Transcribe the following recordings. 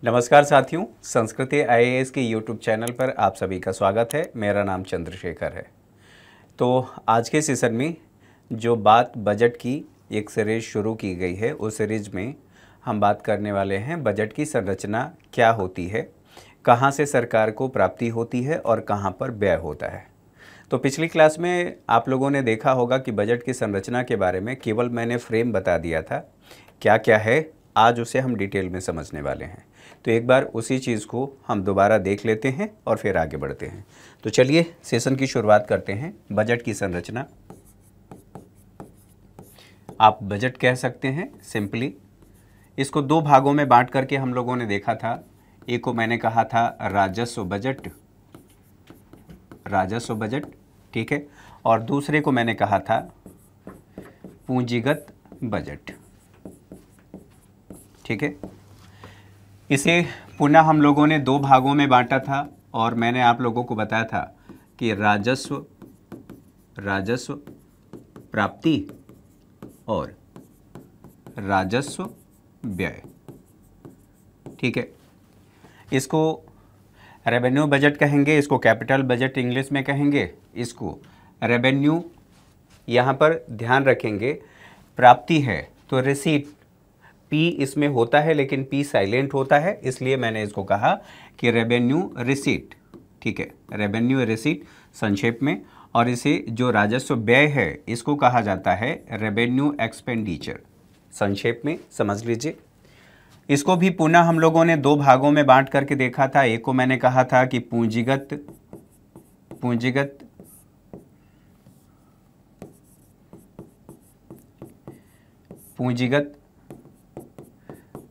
नमस्कार साथियों, संस्कृति आईएएस के यूट्यूब चैनल पर आप सभी का स्वागत है। मेरा नाम चंद्रशेखर है। तो आज के सेशन में जो बात बजट की एक सीरीज़ शुरू की गई है, उस सीरीज़ में हम बात करने वाले हैं बजट की संरचना क्या होती है, कहाँ से सरकार को प्राप्ति होती है और कहाँ पर व्यय होता है। तो पिछली क्लास में आप लोगों ने देखा होगा कि बजट की संरचना के बारे में केवल मैंने फ्रेम बता दिया था, क्या क्या है। आज उसे हम डिटेल में समझने वाले हैं। तो एक बार उसी चीज़ को हम दोबारा देख लेते हैं और फिर आगे बढ़ते हैं। तो चलिए सेशन की शुरुआत करते हैं। बजट की संरचना, आप बजट कह सकते हैं सिंपली। इसको दो भागों में बांट करके हम लोगों ने देखा था। एक को मैंने कहा था राजस्व बजट, राजस्व बजट, ठीक है, और दूसरे को मैंने कहा था पूंजीगत बजट, ठीक है। इसे पुनः हम लोगों ने दो भागों में बांटा था और मैंने आप लोगों को बताया था कि राजस्व प्राप्ति और राजस्व व्यय, ठीक है। इसको रेवेन्यू बजट कहेंगे, इसको कैपिटल बजट इंग्लिश में कहेंगे, इसको रेवेन्यू। यहाँ पर ध्यान रखेंगे प्राप्ति है तो रिसीट, पी इसमें होता है लेकिन पी साइलेंट होता है, इसलिए मैंने इसको कहा कि रेवेन्यू रिसीट, ठीक है, रेवेन्यू रिसीट संक्षेप में। और इसे जो राजस्व व्यय है इसको कहा जाता है रेवेन्यू एक्सपेंडिचर, संक्षेप में समझ लीजिए। इसको भी पुनः हम लोगों ने दो भागों में बांट करके देखा था। एक को मैंने कहा था कि पूंजीगत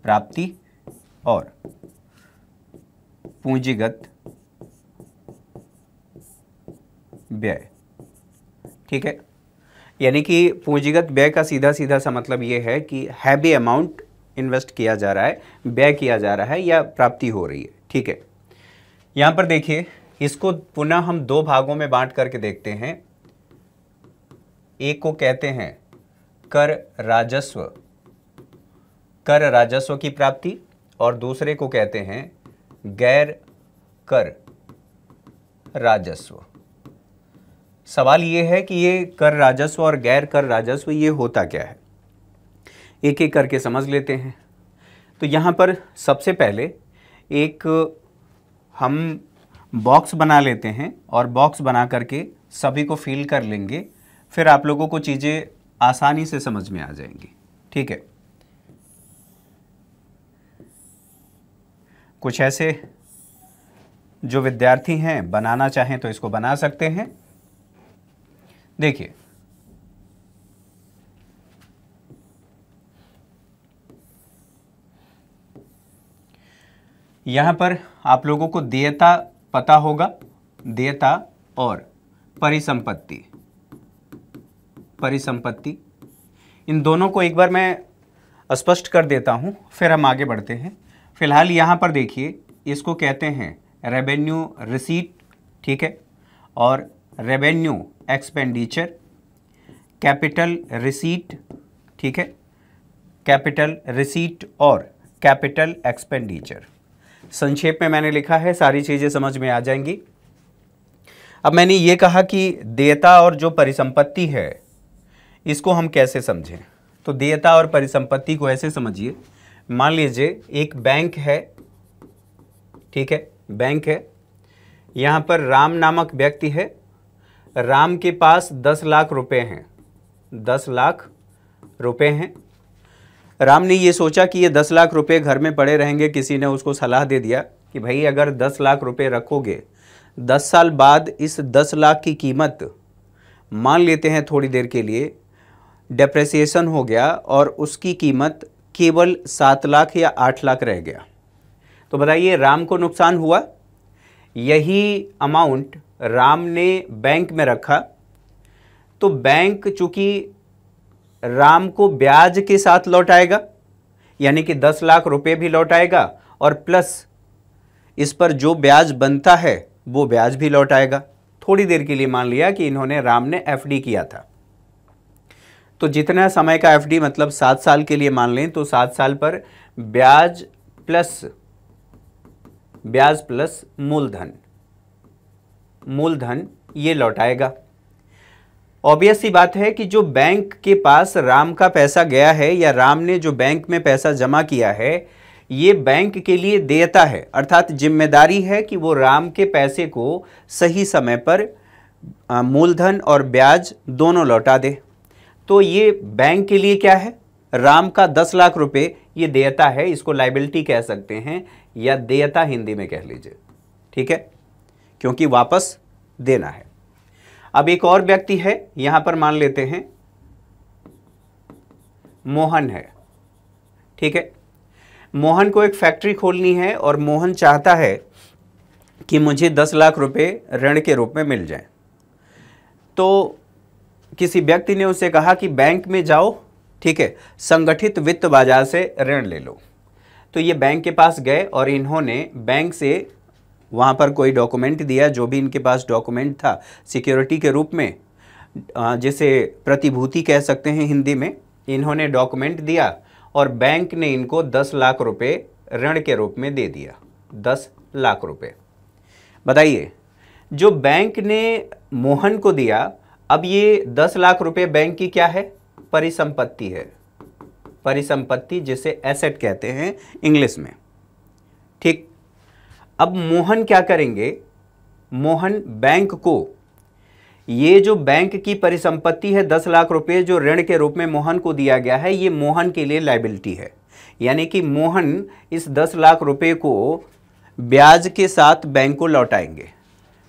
प्राप्ति और पूंजीगत व्यय, ठीक है। यानी कि पूंजीगत व्यय का सीधा सीधा सा मतलब ये है कि हैवी अमाउंट इन्वेस्ट किया जा रहा है, व्यय किया जा रहा है या प्राप्ति हो रही है, ठीक है। यहाँ पर देखिए, इसको पुनः हम दो भागों में बांट करके देखते हैं। एक को कहते हैं कर राजस्व की प्राप्ति और दूसरे को कहते हैं गैर कर राजस्व। सवाल ये है कि ये कर राजस्व और गैर कर राजस्व ये होता क्या है, एक एक करके समझ लेते हैं। तो यहाँ पर सबसे पहले एक हम बॉक्स बना लेते हैं और बॉक्स बना करके सभी को फिल कर लेंगे, फिर आप लोगों को चीज़ें आसानी से समझ में आ जाएंगी, ठीक है। कुछ ऐसे जो विद्यार्थी हैं बनाना चाहें तो इसको बना सकते हैं। देखिए, यहां पर आप लोगों को देयता पता होगा, देयता और परिसंपत्ति, इन दोनों को एक बार मैं स्पष्ट कर देता हूं, फिर हम आगे बढ़ते हैं। फिलहाल यहाँ पर देखिए, इसको कहते हैं रेवेन्यू रिसीट, ठीक है, और रेवेन्यू एक्सपेंडिचर, कैपिटल रिसीट, ठीक है, कैपिटल रिसीट और कैपिटल एक्सपेंडिचर। संक्षेप में मैंने लिखा है, सारी चीज़ें समझ में आ जाएंगी। अब मैंने ये कहा कि देयता और जो परिसंपत्ति है इसको हम कैसे समझें। तो देयता और परिसंपत्ति को ऐसे समझिए, मान लीजिए एक बैंक है, ठीक है, बैंक है। यहाँ पर राम नामक व्यक्ति है, राम के पास 10 लाख रुपए हैं, 10 लाख रुपए हैं। राम ने ये सोचा कि ये 10 लाख रुपए घर में पड़े रहेंगे। किसी ने उसको सलाह दे दिया कि भाई अगर 10 लाख रुपए रखोगे, 10 साल बाद इस 10 लाख की कीमत, मान लेते हैं थोड़ी देर के लिए डेप्रिसिएशन हो गया और उसकी कीमत केवल 7 लाख या 8 लाख रह गया, तो बताइए राम को नुकसान हुआ। यही अमाउंट राम ने बैंक में रखा, तो बैंक चूंकि राम को ब्याज के साथ लौटाएगा, यानी कि 10 लाख रुपए भी लौटाएगा और प्लस इस पर जो ब्याज बनता है वो ब्याज भी लौटाएगा। थोड़ी देर के लिए मान लिया कि इन्होंने, राम ने एफडी किया था, तो जितना समय का एफडी मतलब 7 साल के लिए मान लें, तो 7 साल पर ब्याज प्लस ब्याज प्लस मूलधन, मूलधन ये लौटाएगा। ऑब्वियस सी बात है कि जो बैंक के पास राम का पैसा गया है या राम ने जो बैंक में पैसा जमा किया है, ये बैंक के लिए देयता है, अर्थात जिम्मेदारी है कि वो राम के पैसे को सही समय पर मूलधन और ब्याज दोनों लौटा दे। तो ये बैंक के लिए क्या है, राम का 10 लाख रुपए ये देयता है, इसको लाइबिलिटी कह सकते हैं या देयता हिंदी में कह लीजिए, ठीक है, क्योंकि वापस देना है। अब एक और व्यक्ति है, यहां पर मान लेते हैं मोहन है, ठीक है। मोहन को एक फैक्ट्री खोलनी है और मोहन चाहता है कि मुझे 10 लाख रुपए ऋण के रूप में मिल जाए। तो किसी व्यक्ति ने उससे कहा कि बैंक में जाओ, ठीक है, संगठित वित्त बाजार से ऋण ले लो। तो ये बैंक के पास गए और इन्होंने बैंक से वहाँ पर कोई डॉक्यूमेंट दिया, जो भी इनके पास डॉक्यूमेंट था सिक्योरिटी के रूप में, जिसे प्रतिभूति कह सकते हैं हिंदी में, इन्होंने डॉक्यूमेंट दिया और बैंक ने इनको 10 लाख रुपए ऋण के रूप में दे दिया। 10 लाख रुपए। बताइए, जो बैंक ने मोहन को दिया, अब ये 10 लाख रुपए बैंक की क्या है, परिसंपत्ति है, परिसंपत्ति जिसे एसेट कहते हैं इंग्लिश में, ठीक। अब मोहन क्या करेंगे, मोहन बैंक को, ये जो बैंक की परिसंपत्ति है 10 लाख रुपए जो ऋण के रूप में मोहन को दिया गया है, ये मोहन के लिए लायबिलिटी है, यानी कि मोहन इस 10 लाख रुपए को ब्याज के साथ बैंक को लौटाएंगे।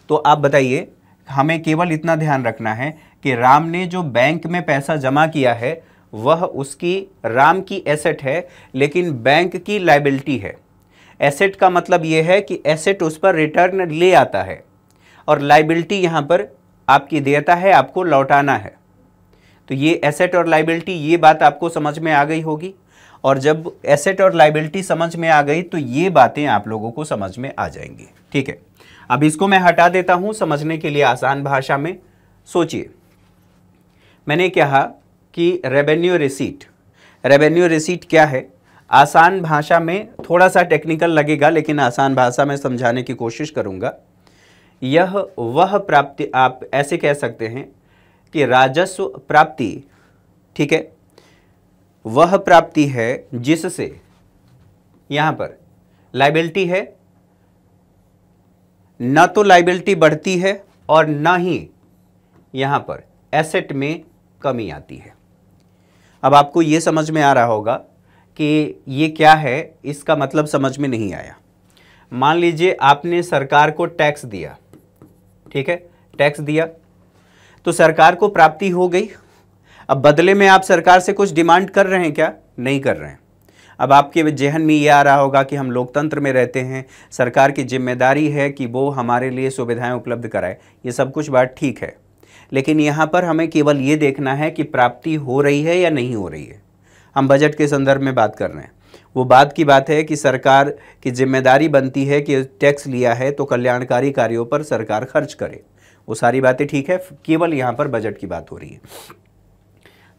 तो आप बताइए, हमें केवल इतना ध्यान रखना है कि राम ने जो बैंक में पैसा जमा किया है वह उसकी राम की एसेट है, लेकिन बैंक की लायबिलिटी है। एसेट का मतलब यह है कि एसेट उस पर रिटर्न ले आता है और लायबिलिटी यहाँ पर आपकी देयता है, आपको लौटाना है। तो ये एसेट और लायबिलिटी, ये बात आपको समझ में आ गई होगी, और जब एसेट और लायबिलिटी समझ में आ गई तो ये बातें आप लोगों को समझ में आ जाएंगी, ठीक है। अब इसको मैं हटा देता हूँ समझने के लिए आसान भाषा में। सोचिए, मैंने कहा कि रेवेन्यू रिसीट, रेवेन्यू रिसीट क्या है, आसान भाषा में थोड़ा सा टेक्निकल लगेगा लेकिन आसान भाषा में समझाने की कोशिश करूंगा। यह वह प्राप्ति, आप ऐसे कह सकते हैं कि राजस्व प्राप्ति, ठीक है, वह प्राप्ति है जिससे यहां पर लायबिलिटी है, न तो लायबिलिटी बढ़ती है और न ही यहां पर एसेट में कमी आती है। अब आपको यह समझ में आ रहा होगा कि ये क्या है, इसका मतलब समझ में नहीं आया। मान लीजिए आपने सरकार को टैक्स दिया, ठीक है, टैक्स दिया तो सरकार को प्राप्ति हो गई। अब बदले में आप सरकार से कुछ डिमांड कर रहे हैं क्या? नहीं कर रहे हैं। अब आपके जहन में ये आ रहा होगा कि हम लोकतंत्र में रहते हैं, सरकार की जिम्मेदारी है कि वो हमारे लिए सुविधाएं उपलब्ध कराए। ये सब कुछ बात ठीक है, लेकिन यहाँ पर हमें केवल ये देखना है कि प्राप्ति हो रही है या नहीं हो रही है। हम बजट के संदर्भ में बात कर रहे हैं। वो बात की बात है कि सरकार की जिम्मेदारी बनती है कि टैक्स लिया है तो कल्याणकारी कार्यों पर सरकार खर्च करे। वो सारी बातें ठीक है, केवल यहाँ पर बजट की बात हो रही है।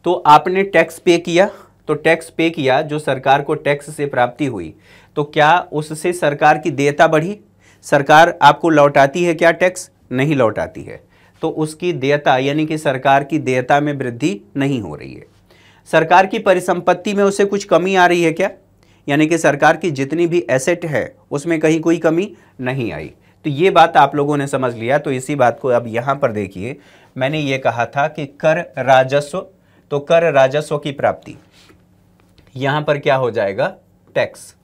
तो आपने टैक्स पे किया, तो टैक्स पे किया, जो सरकार को टैक्स से प्राप्ति हुई, तो क्या उससे सरकार की देयता बढ़ी? सरकार आपको लौटाती है क्या टैक्स? नहीं लौटाती है। तो उसकी देयता यानी कि सरकार की देयता में वृद्धि नहीं हो रही है। सरकार की परिसंपत्ति में उसे कुछ कमी आ रही है क्या? यानी कि सरकार की जितनी भी एसेट है उसमें कहीं कोई कमी नहीं आई। तो ये बात आप लोगों ने समझ लिया। तो इसी बात को अब यहाँ पर देखिए, मैंने ये कहा था कि कर राजस्व, तो कर राजस्व की प्राप्ति, यहाँ पर क्या हो जाएगा? टैक्स।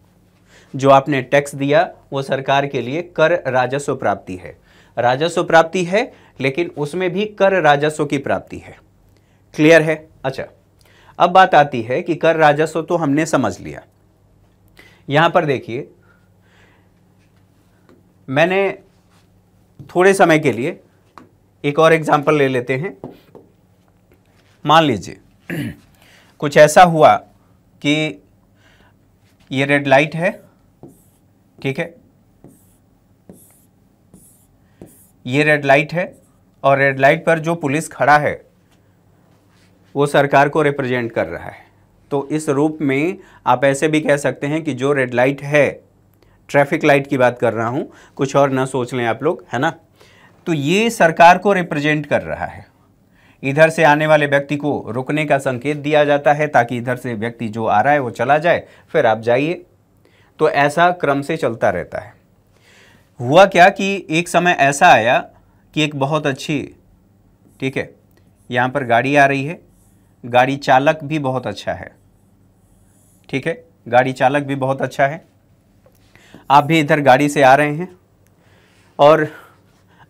जो आपने टैक्स दिया वो सरकार के लिए कर राजस्व प्राप्ति है। राजस्व प्राप्ति है लेकिन उसमें भी कर राजस्व की प्राप्ति है। क्लियर है? अच्छा, अब बात आती है कि कर राजस्व तो हमने समझ लिया। यहां पर देखिए, मैंने थोड़े समय के लिए एक और एग्जांपल ले लेते हैं। मान लीजिए कुछ ऐसा हुआ कि ये रेड लाइट है, ठीक है, ये रेड लाइट है और रेड लाइट पर जो पुलिस खड़ा है वो सरकार को रिप्रेजेंट कर रहा है। तो इस रूप में आप ऐसे भी कह सकते हैं कि जो रेड लाइट है ट्रैफिक लाइट की बात कर रहा हूँ, कुछ और ना सोच लें आप लोग, है ना। तो ये सरकार को रिप्रेजेंट कर रहा है। इधर से आने वाले व्यक्ति को रुकने का संकेत दिया जाता है ताकि इधर से व्यक्ति जो आ रहा है वो चला जाए, फिर आप जाइए। तो ऐसा क्रम से चलता रहता है। हुआ क्या कि एक समय ऐसा आया कि एक बहुत अच्छी, ठीक है, यहाँ पर गाड़ी आ रही है, गाड़ी चालक भी बहुत अच्छा है, ठीक है, गाड़ी चालक भी बहुत अच्छा है। आप भी इधर गाड़ी से आ रहे हैं और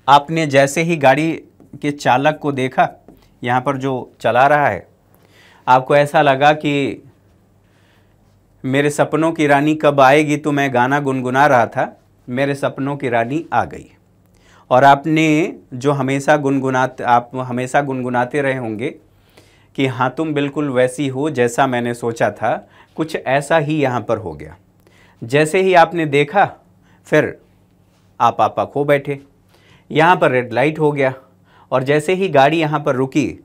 आपने जैसे ही गाड़ी के चालक को देखा, यहाँ पर जो चला रहा है, आपको ऐसा लगा कि मेरे सपनों की रानी कब आएगी, तो मैं गाना गुनगुना रहा था, मेरे सपनों की रानी आ गई। और आपने जो आप हमेशा गुनगुनाते रहे होंगे कि हाँ तुम बिल्कुल वैसी हो जैसा मैंने सोचा था, कुछ ऐसा ही यहाँ पर हो गया। जैसे ही आपने देखा, फिर आप आपा खो बैठे। यहाँ पर रेड लाइट हो गया और जैसे ही गाड़ी यहाँ पर रुकी,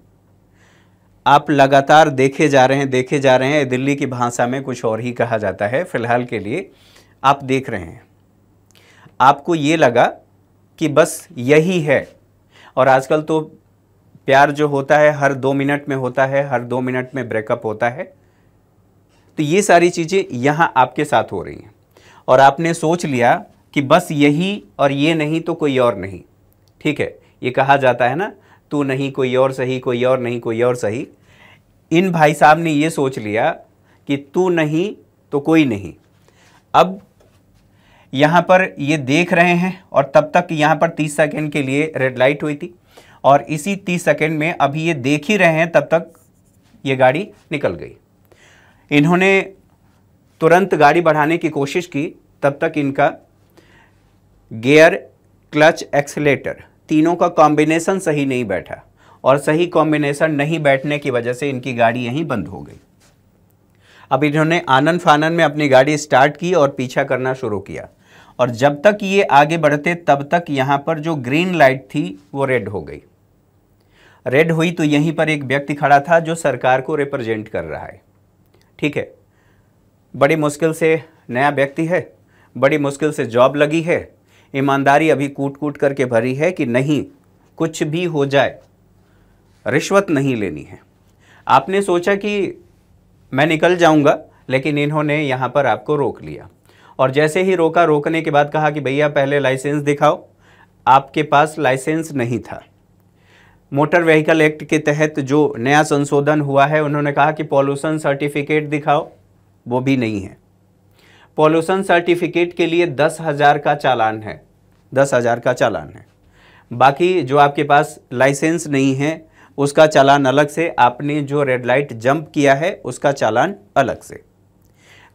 आप लगातार देखे जा रहे हैं। दिल्ली की भाषा में कुछ और ही कहा जाता है, फिलहाल के लिए आप देख रहे हैं। आपको ये लगा कि बस यही है। और आजकल तो प्यार जो होता है हर 2 मिनट में होता है, हर 2 मिनट में ब्रेकअप होता है। तो ये सारी चीज़ें यहाँ आपके साथ हो रही हैं और आपने सोच लिया कि बस यही और ये नहीं तो कोई और नहीं, ठीक है। ये कहा जाता है ना, तू नहीं कोई और सही, कोई और नहीं कोई और सही। इन भाई साहब ने ये सोच लिया कि तू नहीं तो कोई नहीं। अब यहाँ पर ये देख रहे हैं और तब तक यहाँ पर 30 सेकंड के लिए रेड लाइट हुई थी और इसी 30 सेकंड में अभी ये देख ही रहे हैं, तब तक ये गाड़ी निकल गई। इन्होंने तुरंत गाड़ी बढ़ाने की कोशिश की, तब तक इनका गियर, क्लच, एक्सीलेटर तीनों का कॉम्बिनेशन सही नहीं बैठा और सही कॉम्बिनेशन नहीं बैठने की वजह से इनकी गाड़ी यहीं बंद हो गई। अब इन्होंने आनन फानन में अपनी गाड़ी स्टार्ट की और पीछा करना शुरू किया और जब तक ये आगे बढ़ते तब तक यहाँ पर जो ग्रीन लाइट थी वो रेड हो गई। रेड हुई तो यहीं पर एक व्यक्ति खड़ा था जो सरकार को रिप्रेजेंट कर रहा है, ठीक है। बड़ी मुश्किल से नया व्यक्ति है, बड़ी मुश्किल से जॉब लगी है, ईमानदारी अभी कूट कूट करके भरी है कि नहीं कुछ भी हो जाए रिश्वत नहीं लेनी है। आपने सोचा कि मैं निकल जाऊंगा, लेकिन इन्होंने यहाँ पर आपको रोक लिया और जैसे ही रोका, रोकने के बाद कहा कि भैया पहले लाइसेंस दिखाओ। आपके पास लाइसेंस नहीं था। मोटर व्हीकल एक्ट के तहत जो नया संशोधन हुआ है, उन्होंने कहा कि पॉल्यूशन सर्टिफिकेट दिखाओ, वो भी नहीं है। पॉल्यूशन सर्टिफिकेट के लिए 10,000 का चालान है, 10,000 का चालान है। बाकी जो आपके पास लाइसेंस नहीं है उसका चालान अलग से, आपने जो रेड लाइट जंप किया है उसका चालान अलग से।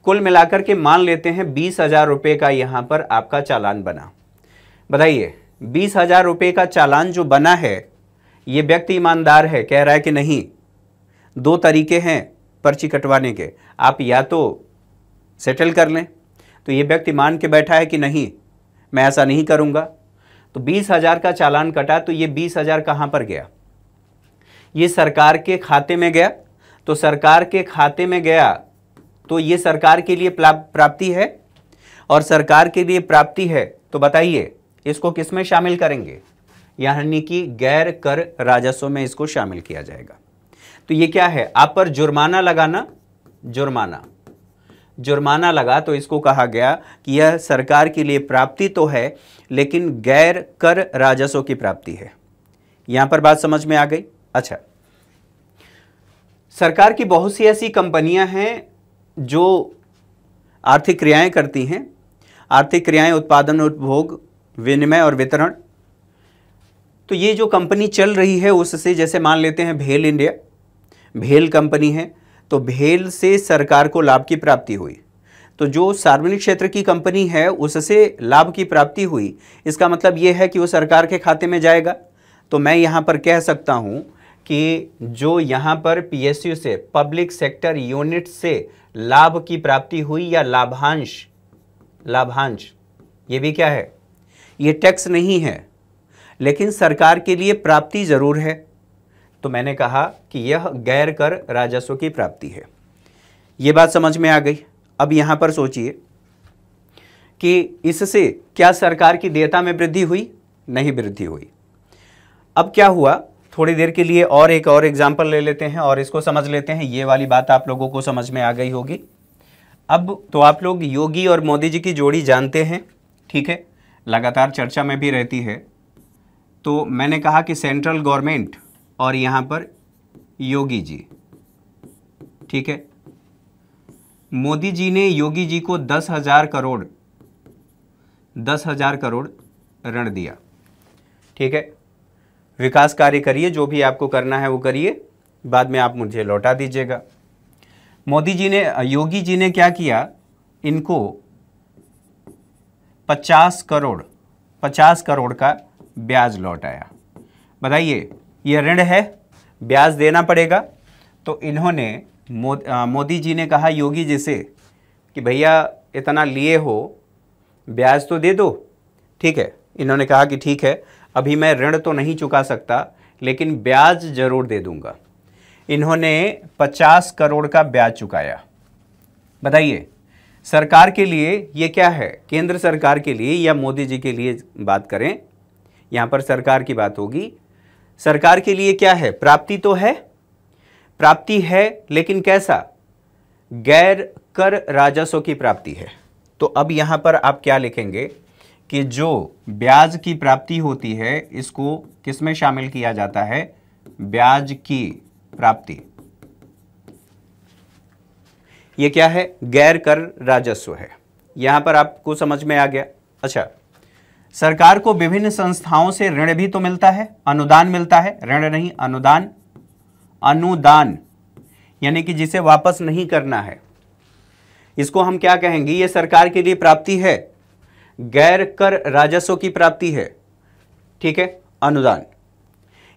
कुल मिलाकर के मान लेते हैं 20,000 रुपये का यहाँ पर आपका चालान बना। बताइए 20,000 रुपये का चालान जो बना है, ये व्यक्ति ईमानदार है, कह रहा है कि नहीं, 2 तरीके हैं पर्ची कटवाने के, आप या तो सेटल कर लें। तो ये व्यक्ति मान के बैठा है कि नहीं मैं ऐसा नहीं करूँगा। तो 20,000 का चालान कटा, तो ये 20,000 कहाँ पर गया? ये सरकार के खाते में गया। तो सरकार के खाते में गया तो ये सरकार के लिए प्राप्ति है और सरकार के लिए प्राप्ति है तो बताइए इसको किस में शामिल करेंगे? यानी कि गैर कर राजस्व में इसको शामिल किया जाएगा। तो ये क्या है? आप पर जुर्माना लगाना, जुर्माना लगा तो इसको कहा गया कि यह सरकार के लिए प्राप्ति तो है लेकिन गैर कर राजस्व की प्राप्ति है। यहां पर बात समझ में आ गई? अच्छा, सरकार की बहुत सी ऐसी कंपनियां हैं जो आर्थिक क्रियाएं करती हैं। आर्थिक क्रियाएं उत्पादन, उपभोग, विनिमय और वितरण। तो ये जो कंपनी चल रही है उससे, जैसे मान लेते हैं भेल इंडिया, भेल कंपनी है, तो भेल से सरकार को लाभ की प्राप्ति हुई। तो जो सार्वजनिक क्षेत्र की कंपनी है उससे लाभ की प्राप्ति हुई, इसका मतलब ये है कि वो सरकार के खाते में जाएगा। तो मैं यहाँ पर कह सकता हूँ कि जो यहाँ पर पीएसयू से, पब्लिक सेक्टर यूनिट से लाभ की प्राप्ति हुई या लाभांश, ये भी क्या है? ये टैक्स नहीं है लेकिन सरकार के लिए प्राप्ति जरूर है। तो मैंने कहा कि यह गैर कर राजस्व की प्राप्ति है। ये बात समझ में आ गई। अब यहाँ पर सोचिए कि इससे क्या सरकार की देयता में वृद्धि हुई? नहीं वृद्धि हुई। अब क्या हुआ, थोड़ी देर के लिए और एक और एग्जाम्पल ले लेते हैं और इसको समझ लेते हैं। ये वाली बात आप लोगों को समझ में आ गई होगी। अब तो आप लोग योगी और मोदी जी की जोड़ी जानते हैं, ठीक है, लगातार चर्चा में भी रहती है। तो मैंने कहा कि सेंट्रल गवर्नमेंट और यहाँ पर योगी जी, ठीक है, मोदी जी ने योगी जी को 10,000 करोड़ ऋण दिया, ठीक है, विकास कार्य करिए, जो भी आपको करना है वो करिए, बाद में आप मुझे लौटा दीजिएगा। योगी जी ने क्या किया, इनको 50 करोड़ का ब्याज लौटाया। बताइए, ये ऋण है, ब्याज देना पड़ेगा। तो इन्होंने मोदी जी ने कहा योगी जी से कि भैया इतना लिए हो, ब्याज तो दे दो, ठीक है। इन्होंने कहा कि ठीक है, अभी मैं ऋण तो नहीं चुका सकता लेकिन ब्याज जरूर दे दूंगा। इन्होंने 50 करोड़ का ब्याज चुकाया। बताइए, सरकार के लिए ये क्या है, केंद्र सरकार के लिए या मोदी जी के लिए बात करें, यहाँ पर सरकार की बात होगी। सरकार के लिए क्या है, प्राप्ति तो है, प्राप्ति है, लेकिन कैसा, गैर कर राजस्व की प्राप्ति है। तो अब यहाँ पर आप क्या लिखेंगे कि जो ब्याज की प्राप्ति होती है इसको किस में शामिल किया जाता है, ब्याज की प्राप्ति। ये क्या है, गैर कर राजस्व है। यहां पर आपको समझ में आ गया। अच्छा, सरकार को विभिन्न संस्थाओं से ऋण भी तो मिलता है, अनुदान मिलता है, ऋण नहीं, अनुदान यानी कि जिसे वापस नहीं करना है, इसको हम क्या कहेंगे, ये सरकार के लिए प्राप्ति है, गैर कर राजस्व की प्राप्ति है, ठीक है, अनुदान।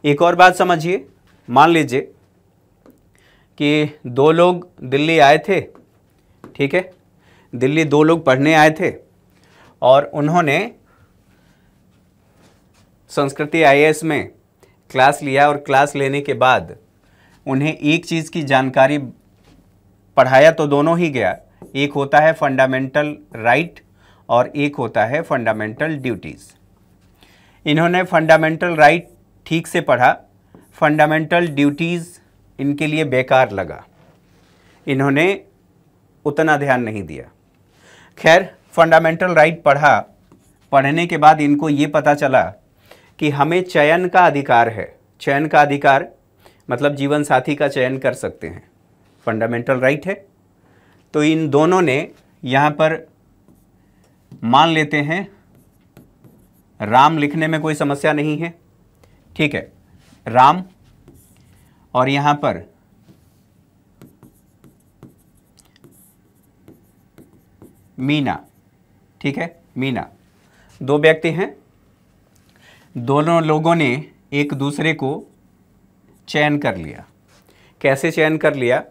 एक और बात समझिए, मान लीजिए कि 2 लोग दिल्ली आए थे, ठीक है, दिल्ली 2 लोग पढ़ने आए थे और उन्होंने संस्कृति आईएएस में क्लास लिया और क्लास लेने के बाद उन्हें एक चीज़ की जानकारी, पढ़ाया तो दोनों ही गया, एक होता है फंडामेंटल राइट और एक होता है फंडामेंटल ड्यूटीज़। इन्होंने फंडामेंटल राइट ठीक से पढ़ा, फंडामेंटल ड्यूटीज़ इनके लिए बेकार लगा, इन्होंने उतना ध्यान नहीं दिया। खैर, फंडामेंटल राइट पढ़ा, पढ़ने के बाद इनको ये पता चला कि हमें चयन का अधिकार है। चयन का अधिकार मतलब जीवन साथी का चयन कर सकते हैं, फंडामेंटल राइट है। तो इन दोनों ने यहाँ पर मान लेते हैं, राम लिखने में कोई समस्या नहीं है, ठीक है, राम, और यहाँ पर मीना, ठीक है, मीना, 2 व्यक्ति हैं। दोनों लोगों ने एक दूसरे को चयन कर लिया। कैसे चयन कर लिया,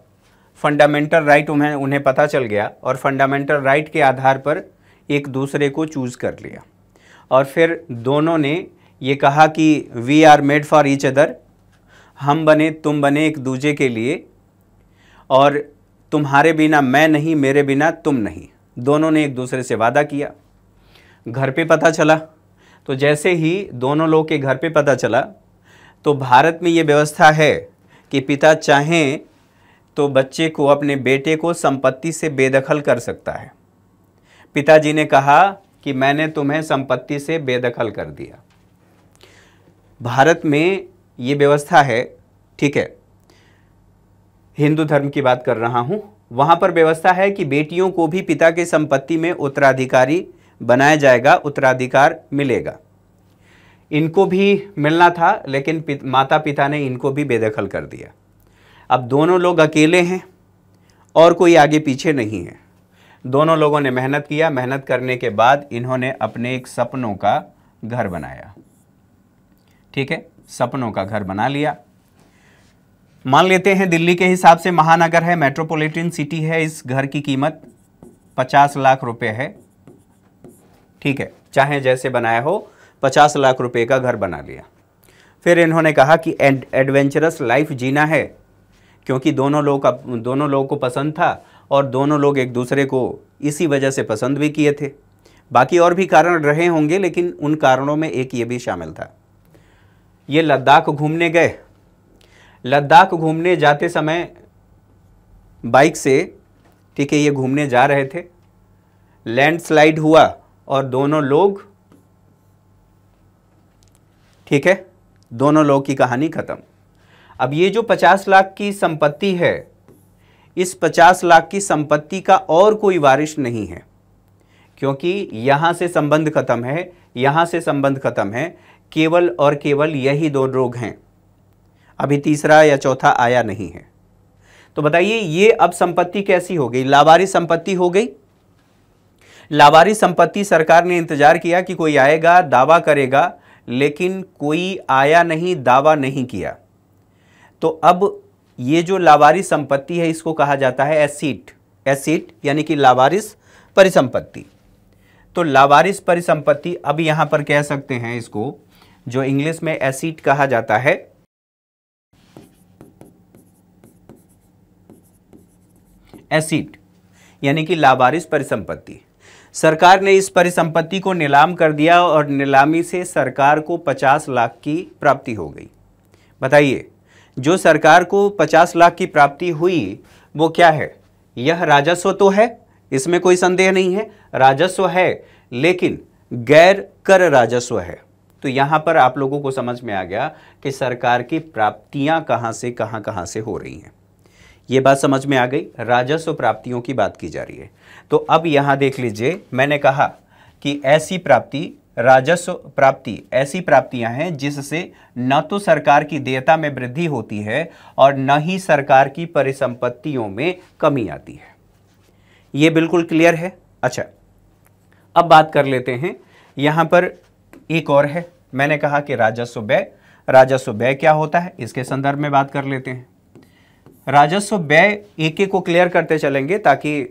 फंडामेंटल राइट उन्हें पता चल गया और फंडामेंटल राइट के आधार पर एक दूसरे को चूज़ कर लिया। और फिर दोनों ने ये कहा कि we are made for each other, हम बने, तुम बने एक दूसरे के लिए, और तुम्हारे बिना मैं नहीं, मेरे बिना तुम नहीं। दोनों ने एक दूसरे से वादा किया। घर पे पता चला, तो जैसे ही दोनों लोग के घर पे पता चला, तो भारत में ये व्यवस्था है कि पिता चाहें तो बच्चे को, अपने बेटे को संपत्ति से बेदखल कर सकता है। पिताजी ने कहा कि मैंने तुम्हें संपत्ति से बेदखल कर दिया। भारत में ये व्यवस्था है, ठीक है, हिंदू धर्म की बात कर रहा हूँ। वहाँ पर व्यवस्था है कि बेटियों को भी पिता की संपत्ति में उत्तराधिकारी बनाया जाएगा, उत्तराधिकार मिलेगा। इनको भी मिलना था, लेकिन माता पिता ने इनको भी बेदखल कर दिया। अब दोनों लोग अकेले हैं और कोई आगे पीछे नहीं है। दोनों लोगों ने मेहनत किया, मेहनत करने के बाद इन्होंने अपने एक सपनों का घर बनाया, ठीक है, सपनों का घर बना लिया। मान लेते हैं दिल्ली के हिसाब से महानगर है, मेट्रोपॉलिटन सिटी है, इस घर की कीमत 50 लाख रुपए है, ठीक है, चाहे जैसे बनाया हो, 50 लाख रुपए का घर बना लिया। फिर इन्होंने कहा कि एडवेंचरस लाइफ जीना है, क्योंकि दोनों लोगों को पसंद था और दोनों लोग एक दूसरे को इसी वजह से पसंद भी किए थे। बाकी और भी कारण रहे होंगे, लेकिन उन कारणों में एक ये भी शामिल था। ये लद्दाख घूमने गए। लद्दाख घूमने जाते समय बाइक से, ठीक है, ये घूमने जा रहे थे, लैंडस्लाइड हुआ और दोनों लोग, ठीक है, दोनों लोग की कहानी खत्म। अब ये जो 50 लाख की संपत्ति है, इस 50 लाख की संपत्ति का और कोई वारिस नहीं है, क्योंकि यहां से संबंध खत्म है, यहां से संबंध खत्म है, केवल और केवल यही दो लोग हैं, अभी तीसरा या चौथा आया नहीं है। तो बताइए ये अब संपत्ति कैसी हो गई? लावारिस संपत्ति हो गई। लावारिस संपत्ति, सरकार ने इंतजार किया कि कोई आएगा, दावा करेगा, लेकिन कोई आया नहीं, दावा नहीं किया। तो अब ये जो लावारिस संपत्ति है, इसको कहा जाता है एसेट। एसेट यानी कि लावारिस परिसंपत्ति। तो लावारिस परिसंपत्ति, अब यहां पर कह सकते हैं इसको, जो इंग्लिश में एसेट कहा जाता है, एसेट यानी कि लावारिस परिसंपत्ति। सरकार ने इस परिसंपत्ति को नीलाम कर दिया और नीलामी से सरकार को 50 लाख की प्राप्ति हो गई। बताइए, जो सरकार को 50 लाख की प्राप्ति हुई वो क्या है? यह राजस्व तो है, इसमें कोई संदेह नहीं है, राजस्व है, लेकिन गैर कर राजस्व है। तो यहां पर आप लोगों को समझ में आ गया कि सरकार की प्राप्तियां कहां से कहां से हो रही हैं। ये बात समझ में आ गई, राजस्व प्राप्तियों की बात की जा रही है। तो अब यहां देख लीजिए, मैंने कहा कि ऐसी प्राप्ति, राजस्व प्राप्ति, ऐसी प्राप्तियां हैं जिससे न तो सरकार की देयता में वृद्धि होती है और न ही सरकार की परिसंपत्तियों में कमी आती है। ये बिल्कुल क्लियर है। अच्छा, अब बात कर लेते हैं, यहां पर एक और है, मैंने कहा कि राजस्व व्यय। राजस्व व्यय क्या होता है, इसके संदर्भ में बात कर लेते हैं। राजस्व व्यय एक एक को क्लियर करते चलेंगे ताकि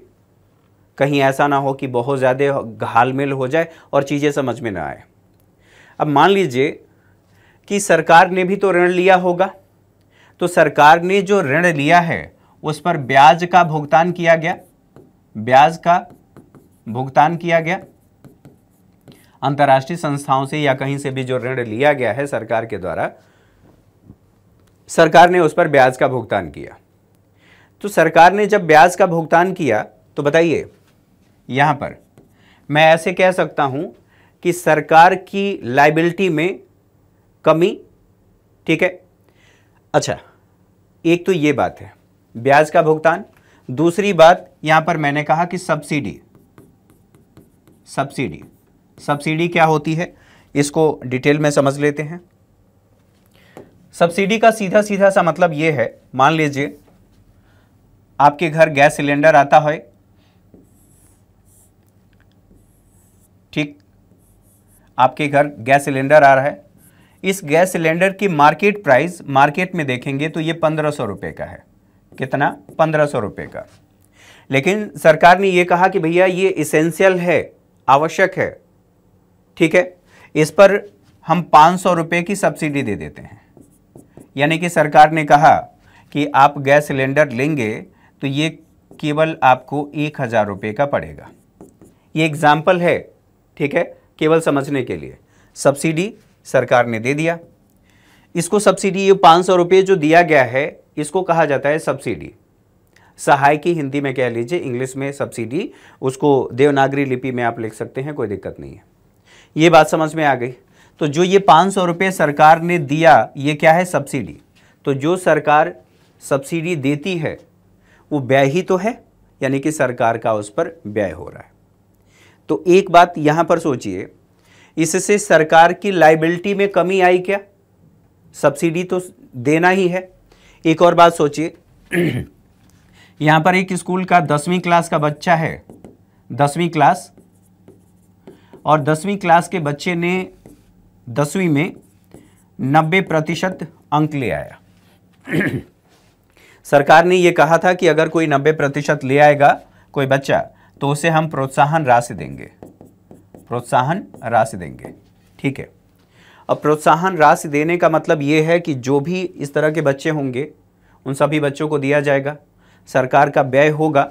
कहीं ऐसा ना हो कि बहुत ज़्यादा घालमेल हो जाए और चीज़ें समझ में ना आए। अब मान लीजिए कि सरकार ने भी तो ऋण लिया होगा, तो सरकार ने जो ऋण लिया है उस पर ब्याज का भुगतान किया गया, ब्याज का भुगतान किया गया। अंतर्राष्ट्रीय संस्थाओं से या कहीं से भी जो ऋण लिया गया है सरकार के द्वारा, सरकार ने उस पर ब्याज का भुगतान किया। तो सरकार ने जब ब्याज का भुगतान किया तो बताइए, यहां पर मैं ऐसे कह सकता हूं कि सरकार की लायबिलिटी में कमी, ठीक है। अच्छा, एक तो ये बात है ब्याज का भुगतान। दूसरी बात यहां पर मैंने कहा कि सब्सिडी। सब्सिडी, सब्सिडी क्या होती है इसको डिटेल में समझ लेते हैं। सब्सिडी का सीधा सीधा सा मतलब यह है, मान लीजिए आपके घर गैस सिलेंडर आता है, ठीक, आपके घर गैस सिलेंडर आ रहा है। इस गैस सिलेंडर की मार्केट प्राइस, मार्केट में देखेंगे तो ये 1500 रुपये का है। कितना? 1500 रुपये का। लेकिन सरकार ने ये कहा कि भैया ये इसेंशियल है, आवश्यक है, ठीक है, इस पर हम 500 रुपये की सब्सिडी दे देते हैं। यानी कि सरकार ने कहा कि आप गैस सिलेंडर लेंगे तो ये केवल आपको 1000 रुपये का पड़ेगा। ये एग्जाम्पल है, ठीक है, केवल समझने के लिए। सब्सिडी सरकार ने दे दिया। इसको सब्सिडी, ये 500 रुपये जो दिया गया है इसको कहा जाता है सब्सिडी। सहायकी हिंदी में कह लीजिए, इंग्लिश में सब्सिडी, उसको देवनागरी लिपि में आप लिख सकते हैं, कोई दिक्कत नहीं है। ये बात समझ में आ गई। तो जो ये 500 रुपये सरकार ने दिया, ये क्या है? सब्सिडी। तो जो सरकार सब्सिडी देती है वो व्यय ही तो है, यानी कि सरकार का उस पर व्यय हो रहा है। तो एक बात यहां पर सोचिए, इससे सरकार की लायबिलिटी में कमी आई क्या? सब्सिडी तो देना ही है। एक और बात सोचिए, यहां पर एक स्कूल का 10वीं क्लास का बच्चा है, 10वीं क्लास, और 10वीं क्लास के बच्चे ने 10वीं में 90% अंक ले आया। सरकार ने यह कहा था कि अगर कोई 90% ले आएगा कोई बच्चा, तो उसे हम प्रोत्साहन राशि देंगे, प्रोत्साहन राशि देंगे, ठीक है। अब प्रोत्साहन राशि देने का मतलब ये है कि जो भी इस तरह के बच्चे होंगे उन सभी बच्चों को दिया जाएगा, सरकार का व्यय होगा।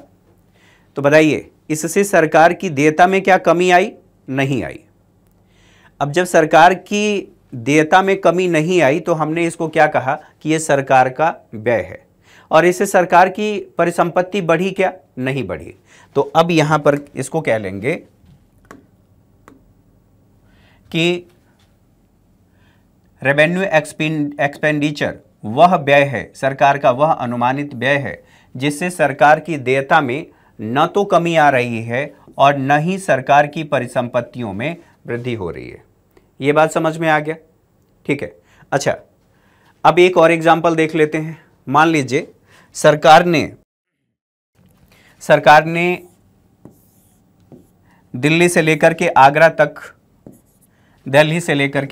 तो बताइए, इससे सरकार की देयता में क्या कमी आई? नहीं आई। अब जब सरकार की देयता में कमी नहीं आई तो हमने इसको क्या कहा कि ये सरकार का व्यय है, और इससे सरकार की परिसंपत्ति बढ़ी क्या? नहीं बढ़ी। तो अब यहां पर इसको कह लेंगे कि रेवेन्यू एक्सपेंडिचर वह व्यय है, सरकार का वह अनुमानित व्यय है जिससे सरकार की देयता में न तो कमी आ रही है और न ही सरकार की परिसंपत्तियों में वृद्धि हो रही है। ये बात समझ में आ गया? ठीक है। अच्छा, अब एक और एग्जांपल देख लेते हैं। मान लीजिए सरकार ने दिल्ली से लेकर के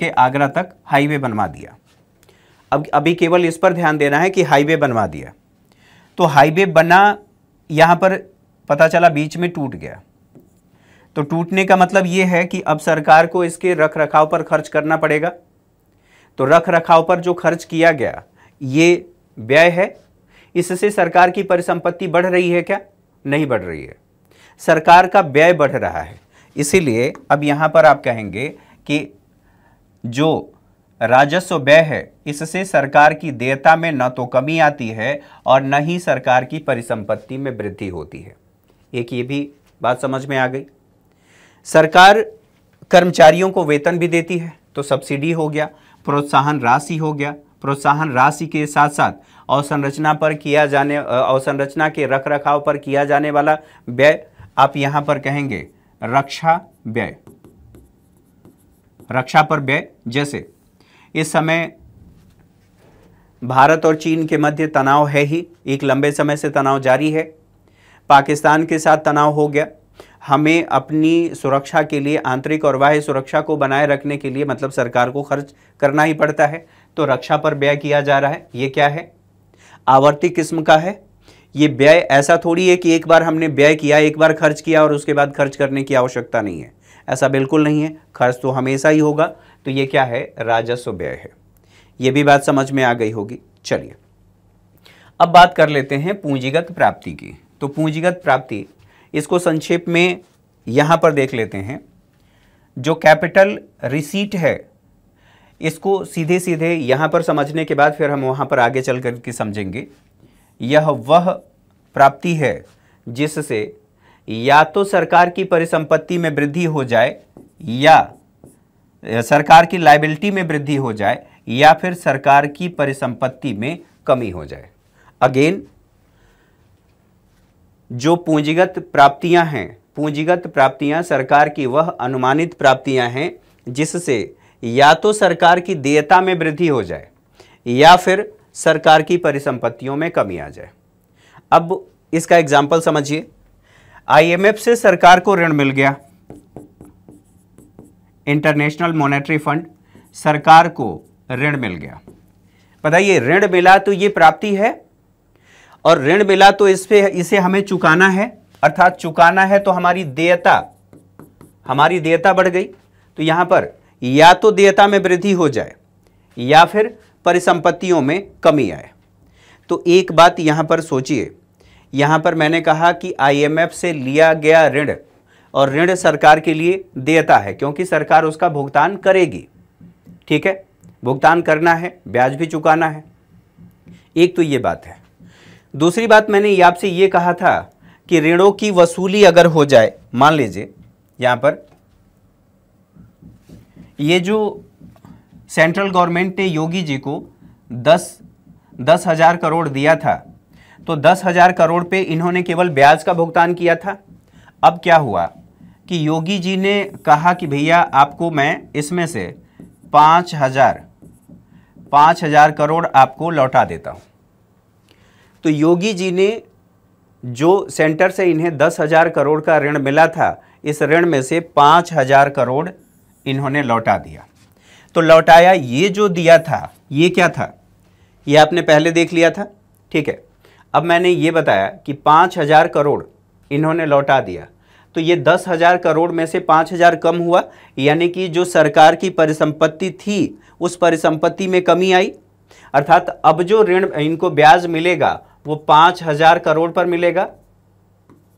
आगरा तक हाईवे बनवा दिया। अब अभी केवल इस पर ध्यान देना है कि हाईवे बनवा दिया, तो हाईवे बना, यहां पर पता चला बीच में टूट गया, तो टूटने का मतलब यह है कि अब सरकार को इसके रख रखाव पर खर्च करना पड़ेगा। तो रख रखाव पर जो खर्च किया गया ये व्यय है, इससे सरकार की परिसंपत्ति बढ़ रही है क्या? नहीं बढ़ रही है, सरकार का व्यय बढ़ रहा है। इसीलिए अब यहां पर आप कहेंगे कि जो राजस्व व्यय है इससे सरकार की देयता में न तो कमी आती है और न ही सरकार की परिसंपत्ति में वृद्धि होती है। एक ये भी बात समझ में आ गई। सरकार कर्मचारियों को वेतन भी देती है, तो सब्सिडी हो गया, प्रोत्साहन राशि हो गया। प्रोत्साहन राशि के साथ साथ अवसंरचना के रखरखाव पर किया जाने वाला व्यय आप यहां पर कहेंगे रक्षा व्यय। रक्षा पर व्यय, जैसे इस समय भारत और चीन के मध्य तनाव है ही, एक लंबे समय से तनाव जारी है। पाकिस्तान के साथ तनाव हो गया, हमें अपनी सुरक्षा के लिए, आंतरिक और बाह्य सुरक्षा को बनाए रखने के लिए मतलब सरकार को खर्च करना ही पड़ता है, तो रक्षा पर व्यय किया जा रहा है। ये क्या है? आवर्ती किस्म का है। ये व्यय ऐसा थोड़ी है कि एक बार हमने व्यय किया, एक बार खर्च किया और उसके बाद खर्च करने की आवश्यकता नहीं है, ऐसा बिल्कुल नहीं है, खर्च तो हमेशा ही होगा। तो ये क्या है? राजस्व व्यय है। ये भी बात समझ में आ गई होगी। चलिए अब बात कर लेते हैं पूंजीगत प्राप्ति की। तो पूंजीगत प्राप्ति, इसको संक्षेप में यहां पर देख लेते हैं। जो कैपिटल रिसीट है इसको सीधे सीधे यहां पर समझने के बाद फिर हम वहां पर आगे चल कर के समझेंगे। यह वह प्राप्ति है जिससे या तो सरकार की परिसंपत्ति में वृद्धि हो जाए, या सरकार की लायबिलिटी में वृद्धि हो जाए, या फिर सरकार की परिसंपत्ति में कमी हो जाए। अगेन, जो पूंजीगत प्राप्तियां हैं, पूंजीगत प्राप्तियां सरकार की वह अनुमानित प्राप्तियां हैं जिससे या तो सरकार की देयता में वृद्धि हो जाए या फिर सरकार की परिसंपत्तियों में कमी आ जाए। अब इसका एग्जाम्पल समझिए। आईएमएफ से सरकार को ऋण मिल गया, इंटरनेशनल मॉनेटरी फंड, सरकार को ऋण मिल गया। बताइए, ऋण मिला तो ये प्राप्ति है, और ऋण मिला तो इसे हमें चुकाना है, अर्थात चुकाना है तो हमारी देयता बढ़ गई। तो यहां पर या तो देयता में वृद्धि हो जाए या फिर परिसंपत्तियों में कमी आए। तो एक बात यहां पर सोचिए, यहां पर मैंने कहा कि आईएमएफ से लिया गया ऋण, और ऋण सरकार के लिए देयता है क्योंकि सरकार उसका भुगतान करेगी। ठीक है, भुगतान करना है, ब्याज भी चुकाना है। एक तो ये बात है। दूसरी बात, मैंने आपसे ये कहा था कि ऋणों की वसूली अगर हो जाए, मान लीजिए यहां पर ये जो सेंट्रल गवर्नमेंट ने योगी जी को 10,000 करोड़ दिया था, तो 10,000 करोड़ पे इन्होंने केवल ब्याज का भुगतान किया था। अब क्या हुआ कि योगी जी ने कहा कि भैया आपको मैं इसमें से 5,000 करोड़ आपको लौटा देता हूं। तो योगी जी ने जो सेंटर से इन्हें 10,000 करोड़ का ऋण मिला था, इस ऋण में से 5,000 करोड़ इन्होंने लौटा दिया। तो लौटाया, ये जो दिया था ये क्या था? ये आपने पहले देख लिया था। ठीक है, अब मैंने ये बताया कि 5,000 करोड़ इन्होंने लौटा दिया, तो ये 10,000 करोड़ में से 5,000 कम हुआ, यानी कि जो सरकार की परिसंपत्ति थी उस परिसंपत्ति में कमी आई। अर्थात अब जो ऋण इनको ब्याज मिलेगा वो 5,000 करोड़ पर मिलेगा।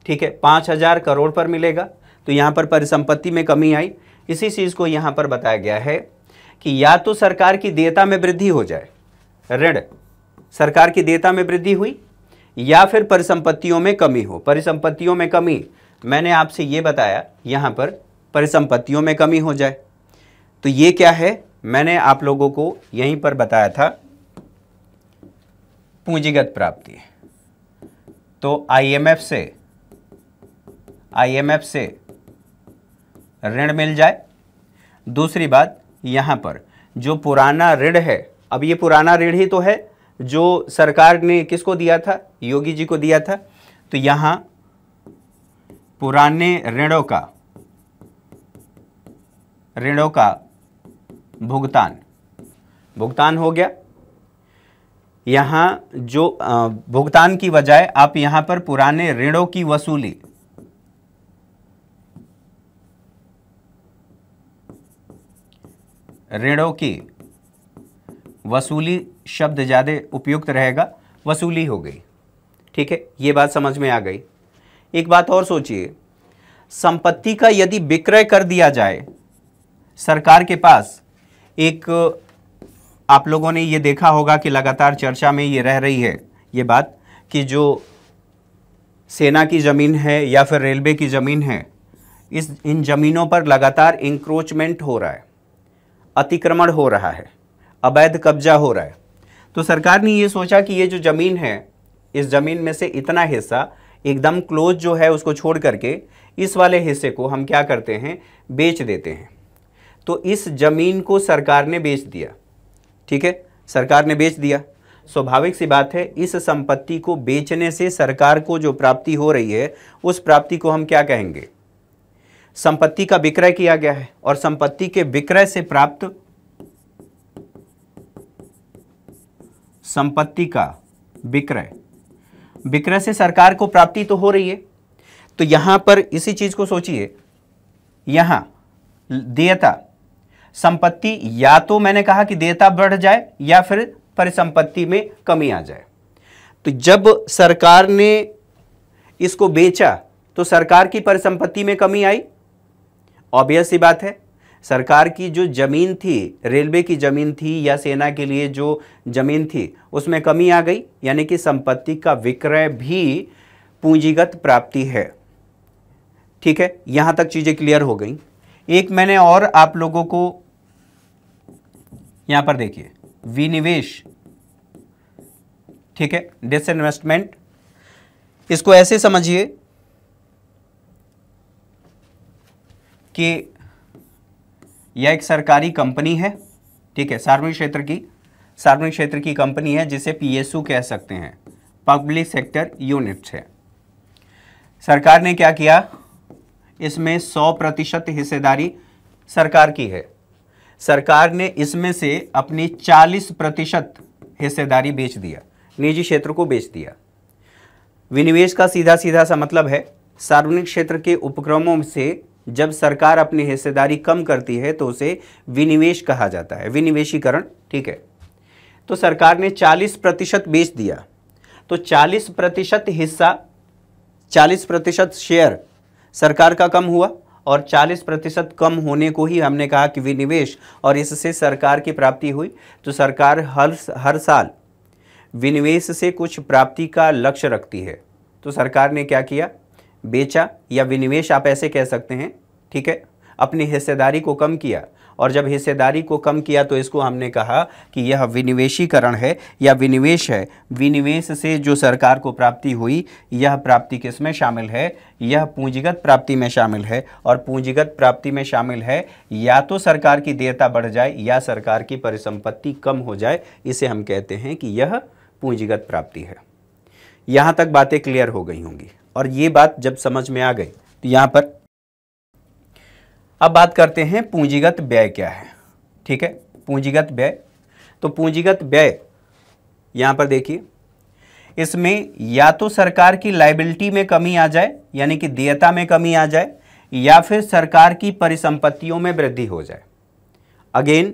ठीक है, 5,000 करोड़ पर मिलेगा। तो यहाँ पर परिसंपत्ति में कमी आई। इसी चीज़ को यहाँ पर बताया गया है कि या तो सरकार की देयता में वृद्धि हो जाए, ऋण सरकार की देयता में वृद्धि हुई, या फिर परिसंपत्तियों में कमी हो। परिसंपत्तियों में कमी मैंने आपसे ये बताया, यहाँ पर परिसंपत्तियों में कमी हो जाए तो ये क्या है, मैंने आप लोगों को यहीं पर बताया था पूंजीगत प्राप्ति। तो आईएमएफ से ऋण मिल जाए। दूसरी बात, यहाँ पर जो पुराना ऋण है, अब ये पुराना ऋण ही तो है जो सरकार ने किसको दिया था, योगी जी को दिया था। तो यहाँ पुराने ऋणों का भुगतान हो गया। यहाँ जो भुगतान की बजाय आप यहाँ पर पुराने ऋणों की वसूली, शब्द ज़्यादा उपयुक्त रहेगा, वसूली हो गई। ठीक है, ये बात समझ में आ गई। एक बात और सोचिए, संपत्ति का यदि विक्रय कर दिया जाए सरकार के पास, एक आप लोगों ने ये देखा होगा कि लगातार चर्चा में ये रह रही है ये बात कि जो सेना की ज़मीन है या फिर रेलवे की ज़मीन है, इन ज़मीनों पर लगातार इंक्रोचमेंट हो रहा है, अतिक्रमण हो रहा है, अवैध कब्जा हो रहा है। तो सरकार ने ये सोचा कि ये जो ज़मीन है, इस ज़मीन में से इतना हिस्सा एकदम क्लोज जो है उसको छोड़ करके इस वाले हिस्से को हम क्या करते हैं, बेच देते हैं। तो इस ज़मीन को सरकार ने बेच दिया। ठीक है, सरकार ने बेच दिया। स्वाभाविक सी बात है, इस संपत्ति को बेचने से सरकार को जो प्राप्ति हो रही है उस प्राप्ति को हम क्या कहेंगे, संपत्ति का विक्रय किया गया है। और संपत्ति के विक्रय से प्राप्त संपत्ति का विक्रय से सरकार को प्राप्ति तो हो रही है। तो यहां पर इसी चीज को सोचिए, यहां देयता, संपत्ति, या तो मैंने कहा कि देयता बढ़ जाए या फिर परिसंपत्ति में कमी आ जाए। तो जब सरकार ने इसको बेचा तो सरकार की परिसंपत्ति में कमी आई। ऑब्वियस सी बात है, सरकार की जो जमीन थी, रेलवे की जमीन थी या सेना के लिए जो जमीन थी, उसमें कमी आ गई, यानी कि संपत्ति का विक्रय भी पूंजीगत प्राप्ति है। ठीक है, यहां तक चीजें क्लियर हो गई। एक मैंने और आप लोगों को यहां पर देखिए, विनिवेश, ठीक है, डिसइन्वेस्टमेंट, इसको ऐसे समझिए कि यह एक सरकारी कंपनी है। ठीक है, सार्वजनिक क्षेत्र की कंपनी है जिसे पीएसयू कह सकते हैं, पब्लिक सेक्टर यूनिट्स है। सरकार ने क्या किया, इसमें 100% हिस्सेदारी सरकार की है। सरकार ने इसमें से अपनी 40% हिस्सेदारी बेच दिया, निजी क्षेत्र को बेच दिया। विनिवेश का सीधा सीधा सा मतलब है, सार्वजनिक क्षेत्र के उपक्रमों से जब सरकार अपनी हिस्सेदारी कम करती है तो उसे विनिवेश कहा जाता है, विनिवेशीकरण। ठीक है, तो सरकार ने 40% बेच दिया, तो 40% हिस्सा, 40% शेयर सरकार का कम हुआ, और 40% कम होने को ही हमने कहा कि विनिवेश, और इससे सरकार की प्राप्ति हुई। तो सरकार हर साल विनिवेश से कुछ प्राप्ति का लक्ष्य रखती है। तो सरकार ने क्या किया, बेचा, या विनिवेश आप ऐसे कह सकते हैं। ठीक है, अपनी हिस्सेदारी को कम किया, और जब हिस्सेदारी को कम किया तो इसको हमने कहा कि यह विनिवेशीकरण है या विनिवेश है। विनिवेश से जो सरकार को प्राप्ति हुई, यह प्राप्ति किस में शामिल है, यह पूंजीगत प्राप्ति में शामिल है। और पूंजीगत प्राप्ति में शामिल है या तो सरकार की देयता बढ़ जाए या सरकार की परिसंपत्ति कम हो जाए, इसे हम कहते हैं कि यह पूंजीगत प्राप्ति है। यहाँ तक बातें क्लियर हो गई होंगी, और ये बात जब समझ में आ गई तो यहाँ पर अब बात करते हैं पूंजीगत व्यय क्या है। ठीक है, पूंजीगत व्यय, तो पूंजीगत व्यय यहाँ पर देखिए, इसमें या तो सरकार की लायबिलिटी में कमी आ जाए, यानी कि देयता में कमी आ जाए, या फिर सरकार की परिसंपत्तियों में वृद्धि हो जाए। अगेन,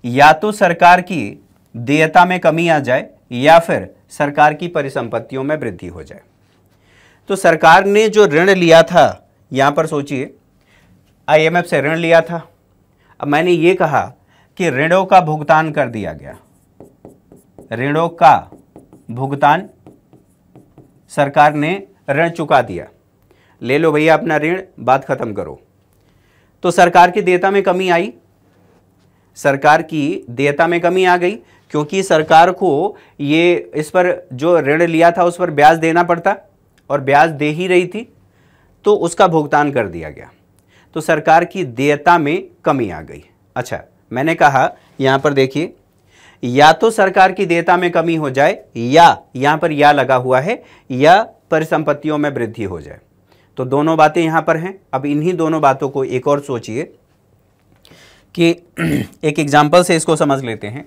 या तो सरकार की देयता में कमी आ जाए या फिर सरकार की परिसंपत्तियों में वृद्धि हो जाए। तो सरकार ने जो ऋण लिया था, यहां पर सोचिए, IMF से ऋण लिया था। अब मैंने ये कहा कि ऋणों का भुगतान कर दिया गया, ऋणों का भुगतान, सरकार ने ऋण चुका दिया, ले लो भैया अपना ऋण, बात खत्म करो। तो सरकार की देयता में कमी आई, सरकार की देयता में कमी आ गई, क्योंकि सरकार को ये इस पर जो ऋण लिया था उस पर ब्याज देना पड़ता, और ब्याज दे ही रही थी, तो उसका भुगतान कर दिया गया, तो सरकार की देयता में कमी आ गई। अच्छा, मैंने कहा यहां पर देखिए, या तो सरकार की देयता में कमी हो जाए, या यहां पर या लगा हुआ है, या परिसंपत्तियों में वृद्धि हो जाए। तो दोनों बातें यहां पर हैं। अब इन्हीं दोनों बातों को एक और सोचिए कि एक एग्जाम्पल से इसको समझ लेते हैं।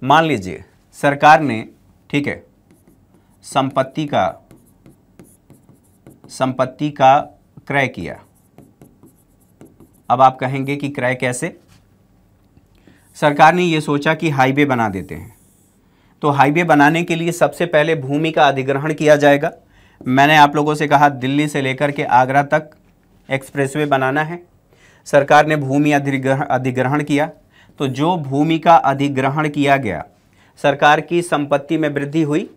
मान लीजिए सरकार ने, ठीक है, संपत्ति का क्रय किया। अब आप कहेंगे कि क्रय कैसे? सरकार ने ये सोचा कि हाईवे बना देते हैं, तो हाईवे बनाने के लिए सबसे पहले भूमि का अधिग्रहण किया जाएगा। मैंने आप लोगों से कहा दिल्ली से लेकर के आगरा तक एक्सप्रेसवे बनाना है, सरकार ने भूमि अधिग्रहण किया। तो जो भूमि का अधिग्रहण किया गया, सरकार की संपत्ति में वृद्धि हुई।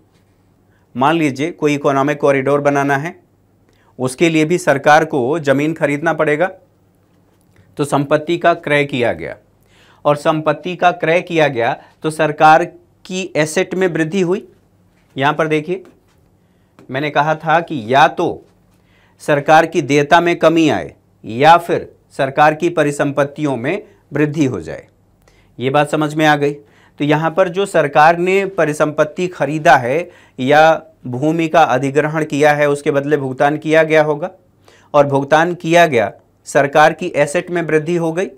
मान लीजिए कोई इकोनॉमिक कॉरिडोर बनाना है, उसके लिए भी सरकार को ज़मीन खरीदना पड़ेगा, तो संपत्ति का क्रय किया गया, और संपत्ति का क्रय किया गया तो सरकार की एसेट में वृद्धि हुई। यहाँ पर देखिए, मैंने कहा था कि या तो सरकार की देयता में कमी आए, या फिर सरकार की परिसंपत्तियों में वृद्धि हो जाए। ये बात समझ में आ गई? तो यहाँ पर जो सरकार ने परिसंपत्ति खरीदा है या भूमि का अधिग्रहण किया है, उसके बदले भुगतान किया गया होगा, और भुगतान किया गया, सरकार की एसेट में वृद्धि हो गई।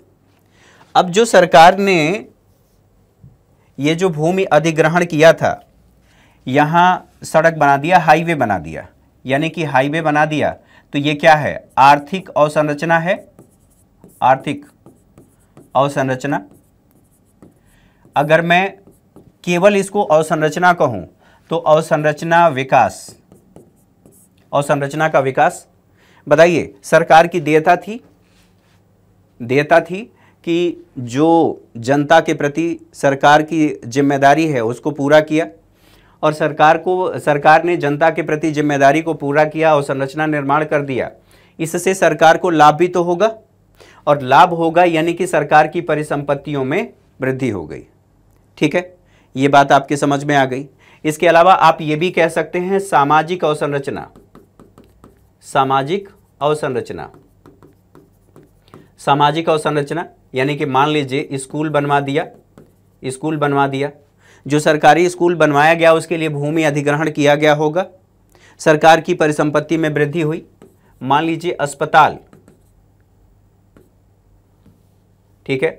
अब जो सरकार ने ये जो भूमि अधिग्रहण किया था, यहाँ सड़क बना दिया, हाईवे बना दिया, यानी कि हाईवे बना दिया, तो ये क्या है? आर्थिक अवसंरचना है, आर्थिक अवसंरचना। अगर मैं केवल इसको अवसंरचना कहूं तो अवसंरचना विकास, अवसंरचना का विकास। बताइए, सरकार की देयता थी कि जो जनता के प्रति सरकार की जिम्मेदारी है उसको पूरा किया, और सरकार ने जनता के प्रति जिम्मेदारी को पूरा किया और संरचना निर्माण कर दिया। इससे सरकार को लाभ भी तो होगा, और लाभ होगा यानी कि सरकार की परिसंपत्तियों में वृद्धि हो गई। ठीक है, ये बात आपके समझ में आ गई। इसके अलावा आप ये भी कह सकते हैं सामाजिक अवसंरचना, सामाजिक अवसंरचना, सामाजिक अवसंरचना यानी कि मान लीजिए स्कूल बनवा दिया, जो सरकारी स्कूल बनवाया गया उसके लिए भूमि अधिग्रहण किया गया होगा, सरकार की परिसंपत्ति में वृद्धि हुई। मान लीजिए अस्पताल, ठीक है,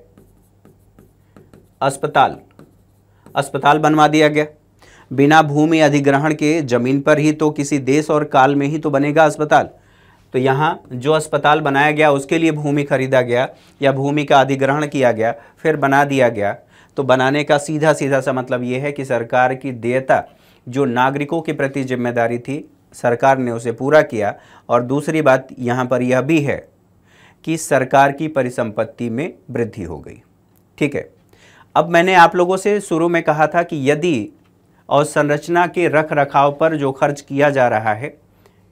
अस्पताल बनवा दिया गया, बिना भूमि अधिग्रहण के जमीन पर ही तो किसी देश और काल में ही तो बनेगा अस्पताल। तो यहाँ जो अस्पताल बनाया गया उसके लिए भूमि खरीदा गया या भूमि का अधिग्रहण किया गया, फिर बना दिया गया। तो बनाने का सीधा सा मतलब ये है कि सरकार की देयता, जो नागरिकों के प्रति जिम्मेदारी थी, सरकार ने उसे पूरा किया। और दूसरी बात यहाँ पर यह भी है कि सरकार की परिसंपत्ति में वृद्धि हो गई। ठीक है, अब मैंने आप लोगों से शुरू में कहा था कि यदि अवसंरचना के रख रखाव पर जो खर्च किया जा रहा है,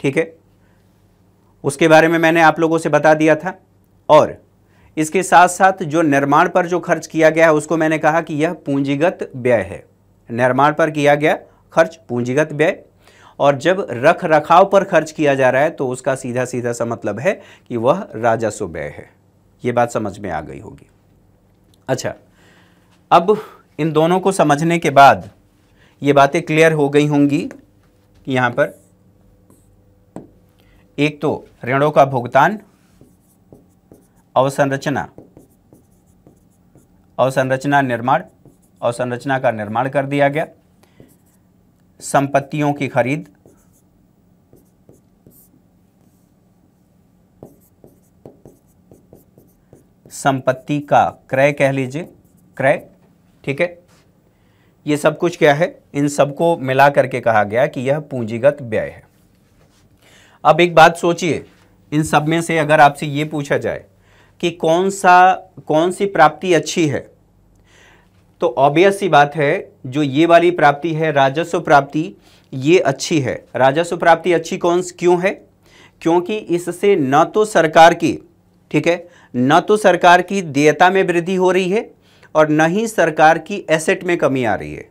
ठीक है, उसके बारे में मैंने आप लोगों से बता दिया था, और इसके साथ साथ जो निर्माण पर जो खर्च किया गया है उसको मैंने कहा कि यह पूंजीगत व्यय है। निर्माण पर किया गया खर्च पूंजीगत व्यय, और जब रख रखाव पर खर्च किया जा रहा है तो उसका सीधा सा मतलब है कि वह राजस्व व्यय है। ये बात समझ में आ गई होगी। अच्छा, अब इन दोनों को समझने के बाद ये बातें क्लियर हो गई होंगी कि यहाँ पर एक तो ऋणों का भुगतान, अवसंरचना निर्माण, अवसंरचना का निर्माण कर दिया गया, संपत्तियों की खरीद, संपत्ति का क्रय, कह लीजिए क्रय। ठीक है, ये सब कुछ क्या है, इन सबको मिला करके कहा गया कि यह पूंजीगत व्यय है। अब एक बात सोचिए इन सब में से अगर आपसे ये पूछा जाए कि कौन सी प्राप्ति अच्छी है, तो ऑब्वियस सी बात है जो ये वाली प्राप्ति है राजस्व प्राप्ति, ये अच्छी है। राजस्व प्राप्ति अच्छी क्यों है? क्योंकि इससे न तो सरकार की, ठीक है, न तो सरकार की देयता में वृद्धि हो रही है और न ही सरकार की एसेट में कमी आ रही है।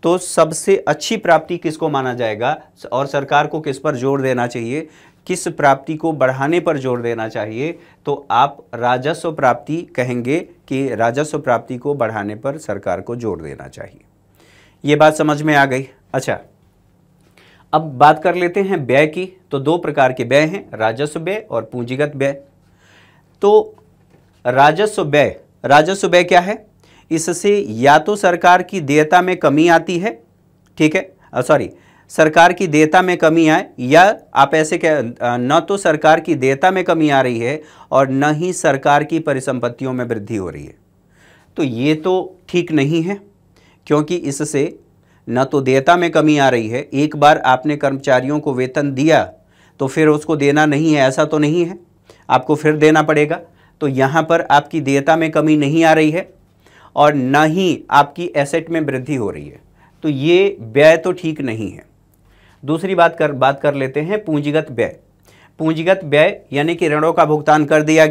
तो सबसे अच्छी प्राप्ति किसको माना जाएगा और सरकार को किस पर जोर देना चाहिए, किस प्राप्ति को बढ़ाने पर जोर देना चाहिए? तो आप राजस्व प्राप्ति कहेंगे कि राजस्व प्राप्ति को बढ़ाने पर सरकार को जोर देना चाहिए। ये बात समझ में आ गई। अच्छा, अब बात कर लेते हैं व्यय की। तो दो प्रकार के व्यय हैं, राजस्व व्यय और पूंजीगत व्यय। तो राजस्व व्यय क्या है? इससे या तो सरकार की देयता में कमी आती है, ठीक है, सरकार की देयता में कमी आए, या आप ऐसे न तो सरकार की देयता में कमी आ रही है और न ही सरकार की परिसंपत्तियों में वृद्धि हो रही है। तो ये तो ठीक नहीं है, क्योंकि इससे न तो देयता में कमी आ रही है, एक बार आपने कर्मचारियों को वेतन दिया तो फिर उसको देना नहीं है, ऐसा तो नहीं है, आपको फिर देना पड़ेगा। तो यहाँ पर आपकी देयता में कमी नहीं आ रही है और न ही आपकी एसेट में वृद्धि हो रही है। तो ये व्यय तो ठीक नहीं है। दूसरी बात कर लेते हैं पूंजीगत व्यय। पूंजीगत व्यय यानी कि ऋणों का भुगतान कर दिया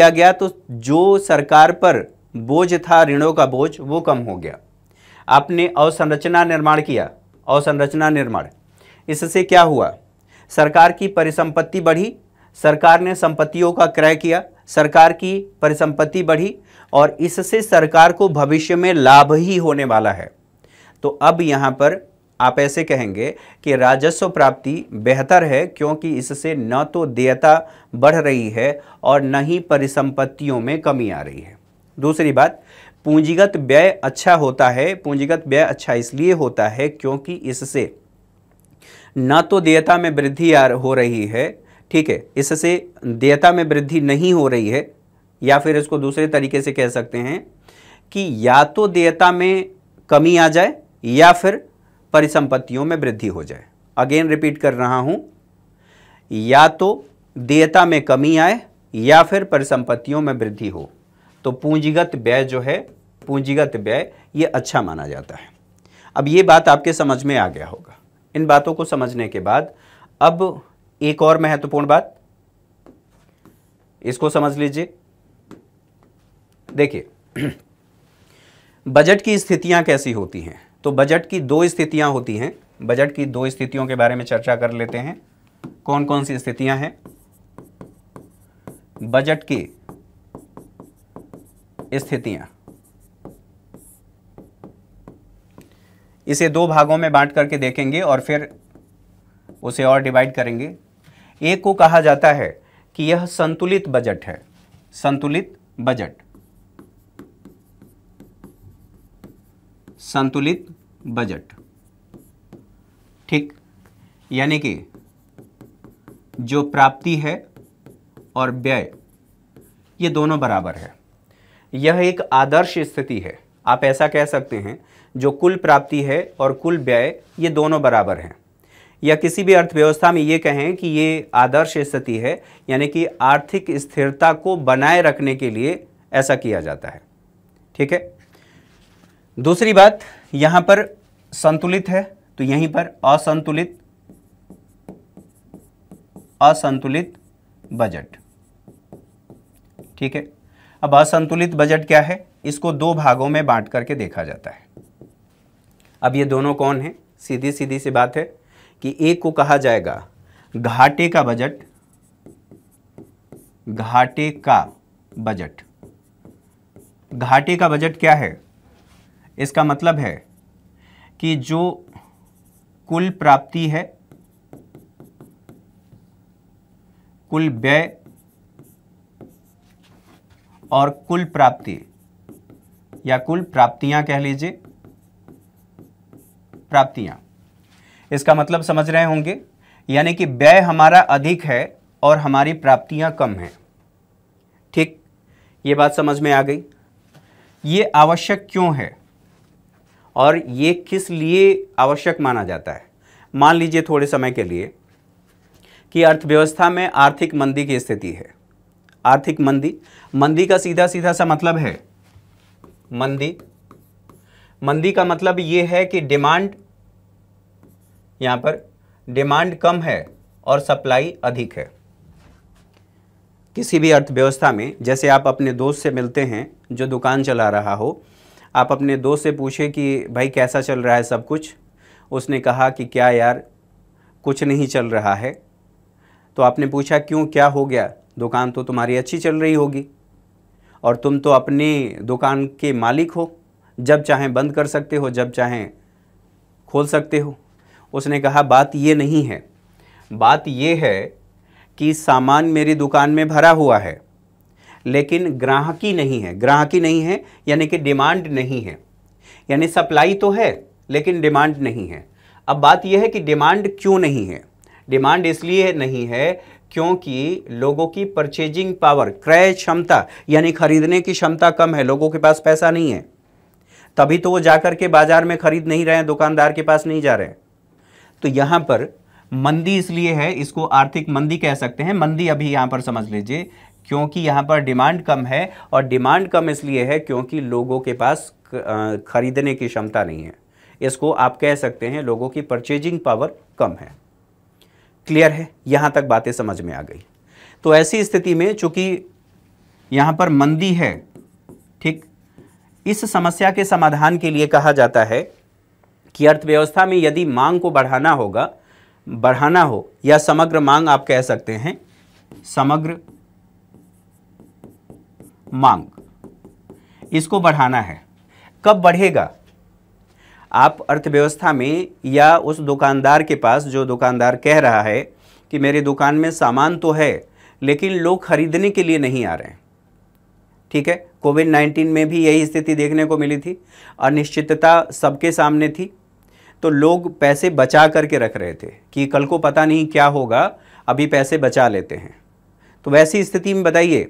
गया तो जो सरकार पर बोझ था, ऋणों का बोझ, वो कम हो गया। आपने अवसंरचना निर्माण किया, इससे क्या हुआ? सरकार की परिसंपत्ति बढ़ी, सरकार ने संपत्तियों का क्रय किया, सरकार की परिसंपत्ति बढ़ी और इससे सरकार को भविष्य में लाभ ही होने वाला है। तो अब यहाँ पर आप ऐसे कहेंगे कि राजस्व प्राप्ति बेहतर है, क्योंकि इससे न तो देयता बढ़ रही है और न ही परिसंपत्तियों में कमी आ रही है। दूसरी बात, पूंजीगत व्यय अच्छा होता है। पूंजीगत व्यय अच्छा इसलिए होता है क्योंकि इससे न तो देयता में वृद्धि हो रही है, ठीक है, इससे देयता में वृद्धि नहीं हो रही है, या फिर इसको दूसरे तरीके से कह सकते हैं कि या तो देयता में कमी आ जाए या फिर परिसंपत्तियों में वृद्धि हो जाए। अगेन रिपीट कर रहा हूं, या तो देयता में कमी आए या फिर परिसंपत्तियों में वृद्धि हो। तो पूंजीगत व्यय जो है, पूंजीगत व्यय ये अच्छा माना जाता है। अब ये बात आपके समझ में आ गया होगा। इन बातों को समझने के बाद अब एक और महत्वपूर्ण बात, इसको समझ लीजिए। देखिए, बजट की स्थितियां कैसी होती हैं? तो बजट की दो स्थितियां होती हैं। बजट की दो स्थितियों के बारे में चर्चा कर लेते हैं। कौन कौन सी स्थितियां हैं बजट की स्थितियां? इसे दो भागों में बांट करके देखेंगे और फिर उसे और डिवाइड करेंगे। एक को कहा जाता है कि यह संतुलित बजट है। संतुलित बजट, संतुलित बजट, ठीक, यानी कि जो प्राप्ति है और व्यय ये दोनों बराबर है। यह एक आदर्श स्थिति है। आप ऐसा कह सकते हैं जो कुल प्राप्ति है और कुल व्यय ये दोनों बराबर हैं। या किसी भी अर्थव्यवस्था में ये कहें कि ये आदर्श स्थिति है, यानी कि आर्थिक स्थिरता को बनाए रखने के लिए ऐसा किया जाता है, ठीक है। दूसरी बात, यहाँ पर संतुलित है तो यहीं पर असंतुलित बजट, ठीक है। अब असंतुलित बजट क्या है? इसको दो भागों में बांट करके देखा जाता है। अब ये दोनों कौन है? सीधी सीधी सी बात है कि एक को कहा जाएगा घाटे का बजट। घाटे का बजट, घाटे का बजट क्या है? इसका मतलब है कि जो कुल प्राप्ति है, कुल व्यय और कुल प्राप्ति या कुल प्राप्तियां कह लीजिए, प्राप्तियां, इसका मतलब समझ रहे होंगे, यानी कि व्यय हमारा अधिक है और हमारी प्राप्तियां कम हैं, ठीक। ये बात समझ में आ गई। ये आवश्यक क्यों है और ये किस लिए आवश्यक माना जाता है? मान लीजिए थोड़े समय के लिए कि अर्थव्यवस्था में आर्थिक मंदी की स्थिति है। आर्थिक मंदी, मंदी का सीधा सीधा सा मतलब है मंदी, मंदी का मतलब ये है कि डिमांड, यहां पर डिमांड कम है और सप्लाई अधिक है। किसी भी अर्थव्यवस्था में, जैसे आप अपने दोस्त से मिलते हैं जो दुकान चला रहा हो, आप अपने दोस्त से पूछे कि भाई कैसा चल रहा है सब कुछ, उसने कहा कि क्या यार कुछ नहीं चल रहा है। तो आपने पूछा क्यों, क्या हो गया, दुकान तो तुम्हारी अच्छी चल रही होगी और तुम तो अपनी दुकान के मालिक हो, जब चाहें बंद कर सकते हो, जब चाहें खोल सकते हो। उसने कहा बात ये नहीं है, बात ये है कि सामान मेरी दुकान में भरा हुआ है लेकिन ग्राहकी नहीं है। ग्राहकी नहीं है यानी कि डिमांड नहीं है, यानी सप्लाई तो है लेकिन डिमांड नहीं है। अब बात यह है कि डिमांड क्यों नहीं है। डिमांड इसलिए नहीं है क्योंकि लोगों की परचेजिंग पावर, क्रय क्षमता यानी खरीदने की क्षमता कम है। लोगों के पास पैसा नहीं है, तभी तो वो जाकर के बाजार में खरीद नहीं रहे हैं, दुकानदार के पास नहीं जा रहे हैं। तो यहाँ पर मंदी इसलिए है, इसको आर्थिक मंदी कह सकते हैं। मंदी अभी यहाँ पर समझ लीजिए क्योंकि यहाँ पर डिमांड कम है, और डिमांड कम इसलिए है क्योंकि लोगों के पास खरीदने की क्षमता नहीं है। इसको आप कह सकते हैं लोगों की परचेजिंग पावर कम है। क्लियर है, यहाँ तक बातें समझ में आ गई। तो ऐसी स्थिति में चूंकि यहाँ पर मंदी है, ठीक, इस समस्या के समाधान के लिए कहा जाता है कि अर्थव्यवस्था में यदि मांग को बढ़ाना हो या समग्र मांग आप कह सकते हैं, समग्र मांग, इसको बढ़ाना है। कब बढ़ेगा? आप अर्थव्यवस्था में या उस दुकानदार के पास, जो दुकानदार कह रहा है कि मेरी दुकान में सामान तो है लेकिन लोग खरीदने के लिए नहीं आ रहे हैं, ठीक है। कोविड-19 में भी यही स्थिति देखने को मिली थी, अनिश्चितता सबके सामने थी, तो लोग पैसे बचा करके रख रहे थे कि कल को पता नहीं क्या होगा, अभी पैसे बचा लेते हैं। तो वैसी स्थिति में बताइए,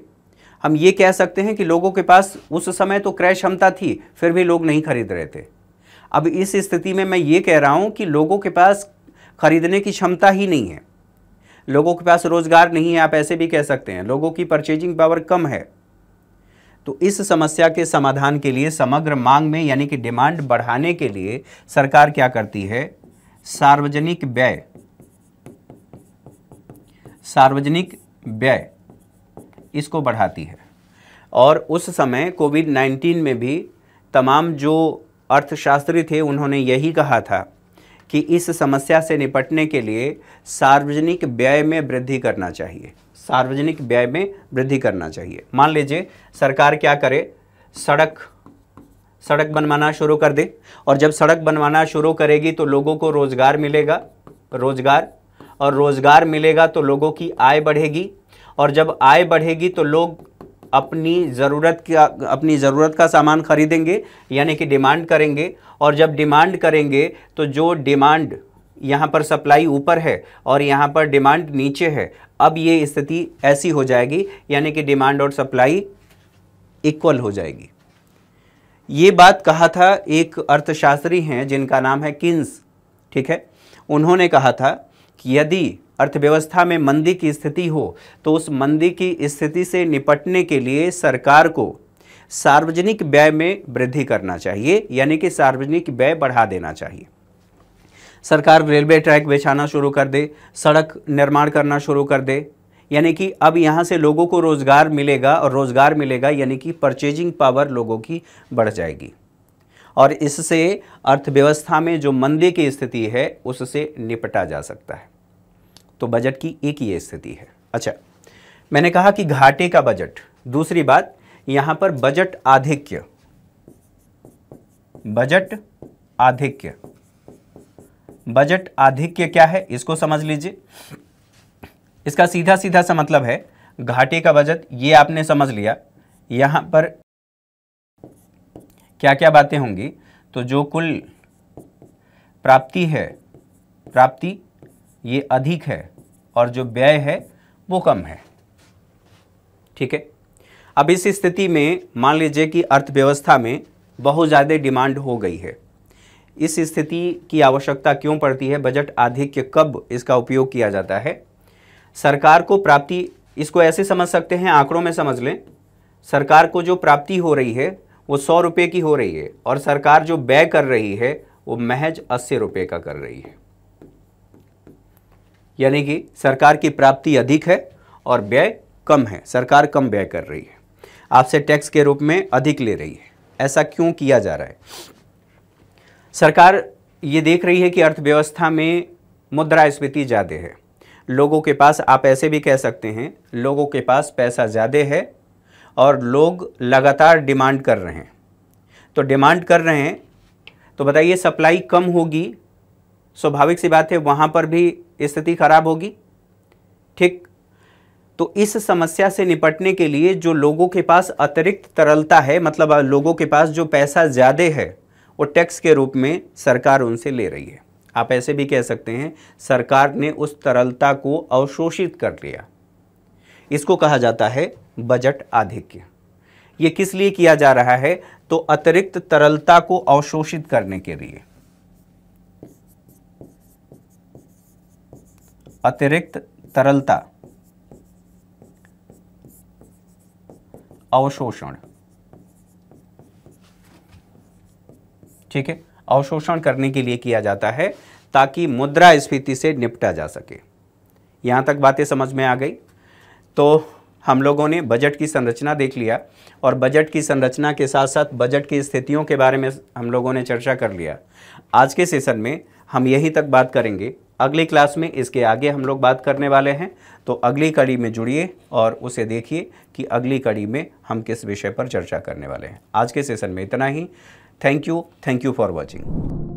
हम ये कह सकते हैं कि लोगों के पास उस समय तो क्रय क्षमता थी, फिर भी लोग नहीं खरीद रहे थे। अब इस स्थिति में मैं ये कह रहा हूँ कि लोगों के पास खरीदने की क्षमता ही नहीं है, लोगों के पास रोजगार नहीं है, आप ऐसे भी कह सकते हैं, लोगों की परचेजिंग पावर कम है। तो इस समस्या के समाधान के लिए समग्र मांग में यानी कि डिमांड बढ़ाने के लिए सरकार क्या करती है? सार्वजनिक व्यय इसको बढ़ाती है। और उस समय कोविड-19 में भी तमाम जो अर्थशास्त्री थे उन्होंने यही कहा था कि इस समस्या से निपटने के लिए सार्वजनिक व्यय में वृद्धि करना चाहिए, सार्वजनिक व्यय में वृद्धि करना चाहिए। मान लीजिए सरकार क्या करे, सड़क बनवाना शुरू कर दे, और जब सड़क बनवाना शुरू करेगी तो लोगों को रोजगार मिलेगा, और रोजगार मिलेगा तो लोगों की आय बढ़ेगी, और जब आय बढ़ेगी तो लोग अपनी ज़रूरत का सामान खरीदेंगे यानी कि डिमांड करेंगे, और जब डिमांड करेंगे तो जो डिमांड यहाँ पर सप्लाई ऊपर है और यहाँ पर डिमांड नीचे है, अब ये स्थिति ऐसी हो जाएगी यानी कि डिमांड और सप्लाई इक्वल हो जाएगी। ये बात कहा था एक अर्थशास्त्री हैं जिनका नाम है किन्स, ठीक है। उन्होंने कहा था कि यदि अर्थव्यवस्था में मंदी की स्थिति हो तो उस मंदी की स्थिति से निपटने के लिए सरकार को सार्वजनिक व्यय में वृद्धि करना चाहिए, यानी कि सार्वजनिक व्यय बढ़ा देना चाहिए। सरकार रेलवे ट्रैक बिछाना शुरू कर दे, सड़क निर्माण करना शुरू कर दे, यानी कि अब यहाँ से लोगों को रोज़गार मिलेगा, और रोज़गार मिलेगा यानी कि परचेजिंग पावर लोगों की बढ़ जाएगी, और इससे अर्थव्यवस्था में जो मंदी की स्थिति है उससे निपटा जा सकता है। तो बजट की एक ये स्थिति है। अच्छा, मैंने कहा कि घाटे का बजट। दूसरी बात, यहाँ पर बजट आधिक्य, बजट आधिक्य क्या है इसको समझ लीजिए। इसका सीधा सीधा सा मतलब है घाटे का बजट, ये आपने समझ लिया। यहाँ पर क्या क्या बातें होंगी, तो जो कुल प्राप्ति है, प्राप्ति ये अधिक है और जो व्यय है वो कम है, ठीक है। अब इस स्थिति में मान लीजिए कि अर्थव्यवस्था में बहुत ज़्यादा डिमांड हो गई है। इस स्थिति की आवश्यकता क्यों पड़ती है? बजट आधिक्य कब इसका उपयोग किया जाता है? सरकार को प्राप्ति, इसको ऐसे समझ सकते हैं, आंकड़ों में समझ लें, सरकार को जो प्राप्ति हो रही है वो 100 रुपये की हो रही है और सरकार जो व्यय कर रही है वो महज 80 रुपये का कर रही है। यानी कि सरकार की प्राप्ति अधिक है और व्यय कम है, सरकार कम व्यय कर रही है, आपसे टैक्स के रूप में अधिक ले रही है। ऐसा क्यों किया जा रहा है? सरकार ये देख रही है कि अर्थव्यवस्था में मुद्रास्फीति ज़्यादा है, लोगों के पास, आप ऐसे भी कह सकते हैं, लोगों के पास पैसा ज़्यादा है और लोग लगातार डिमांड कर रहे हैं। तो डिमांड कर रहे हैं तो बताइए सप्लाई कम होगी, स्वाभाविक सी बात है वहाँ पर भी स्थिति खराब होगी। ठीक, तो इस समस्या से निपटने के लिए जो लोगों के पास अतिरिक्त तरलता है, मतलब लोगों के पास जो पैसा ज़्यादा है, वो टैक्स के रूप में सरकार उनसे ले रही है। आप ऐसे भी कह सकते हैं सरकार ने उस तरलता को अवशोषित कर लिया। इसको कहा जाता है बजट आधिक्य। ये किस लिए किया जा रहा है? तो अतिरिक्त तरलता को अवशोषित करने के लिए, अतिरिक्त तरलता अवशोषण, ठीक है, अवशोषण करने के लिए किया जाता है ताकि मुद्रास्फीति से निपटा जा सके। यहां तक बातें समझ में आ गई? तो हम लोगों ने बजट की संरचना देख लिया और बजट की संरचना के साथ साथ बजट की स्थितियों के बारे में हम लोगों ने चर्चा कर लिया। आज के सेशन में हम यहीं तक बात करेंगे, अगली क्लास में इसके आगे हम लोग बात करने वाले हैं। तो अगली कड़ी में जुड़िए और उसे देखिए कि अगली कड़ी में हम किस विषय पर चर्चा करने वाले हैं। आज के सेशन में इतना ही। Thank you for watching.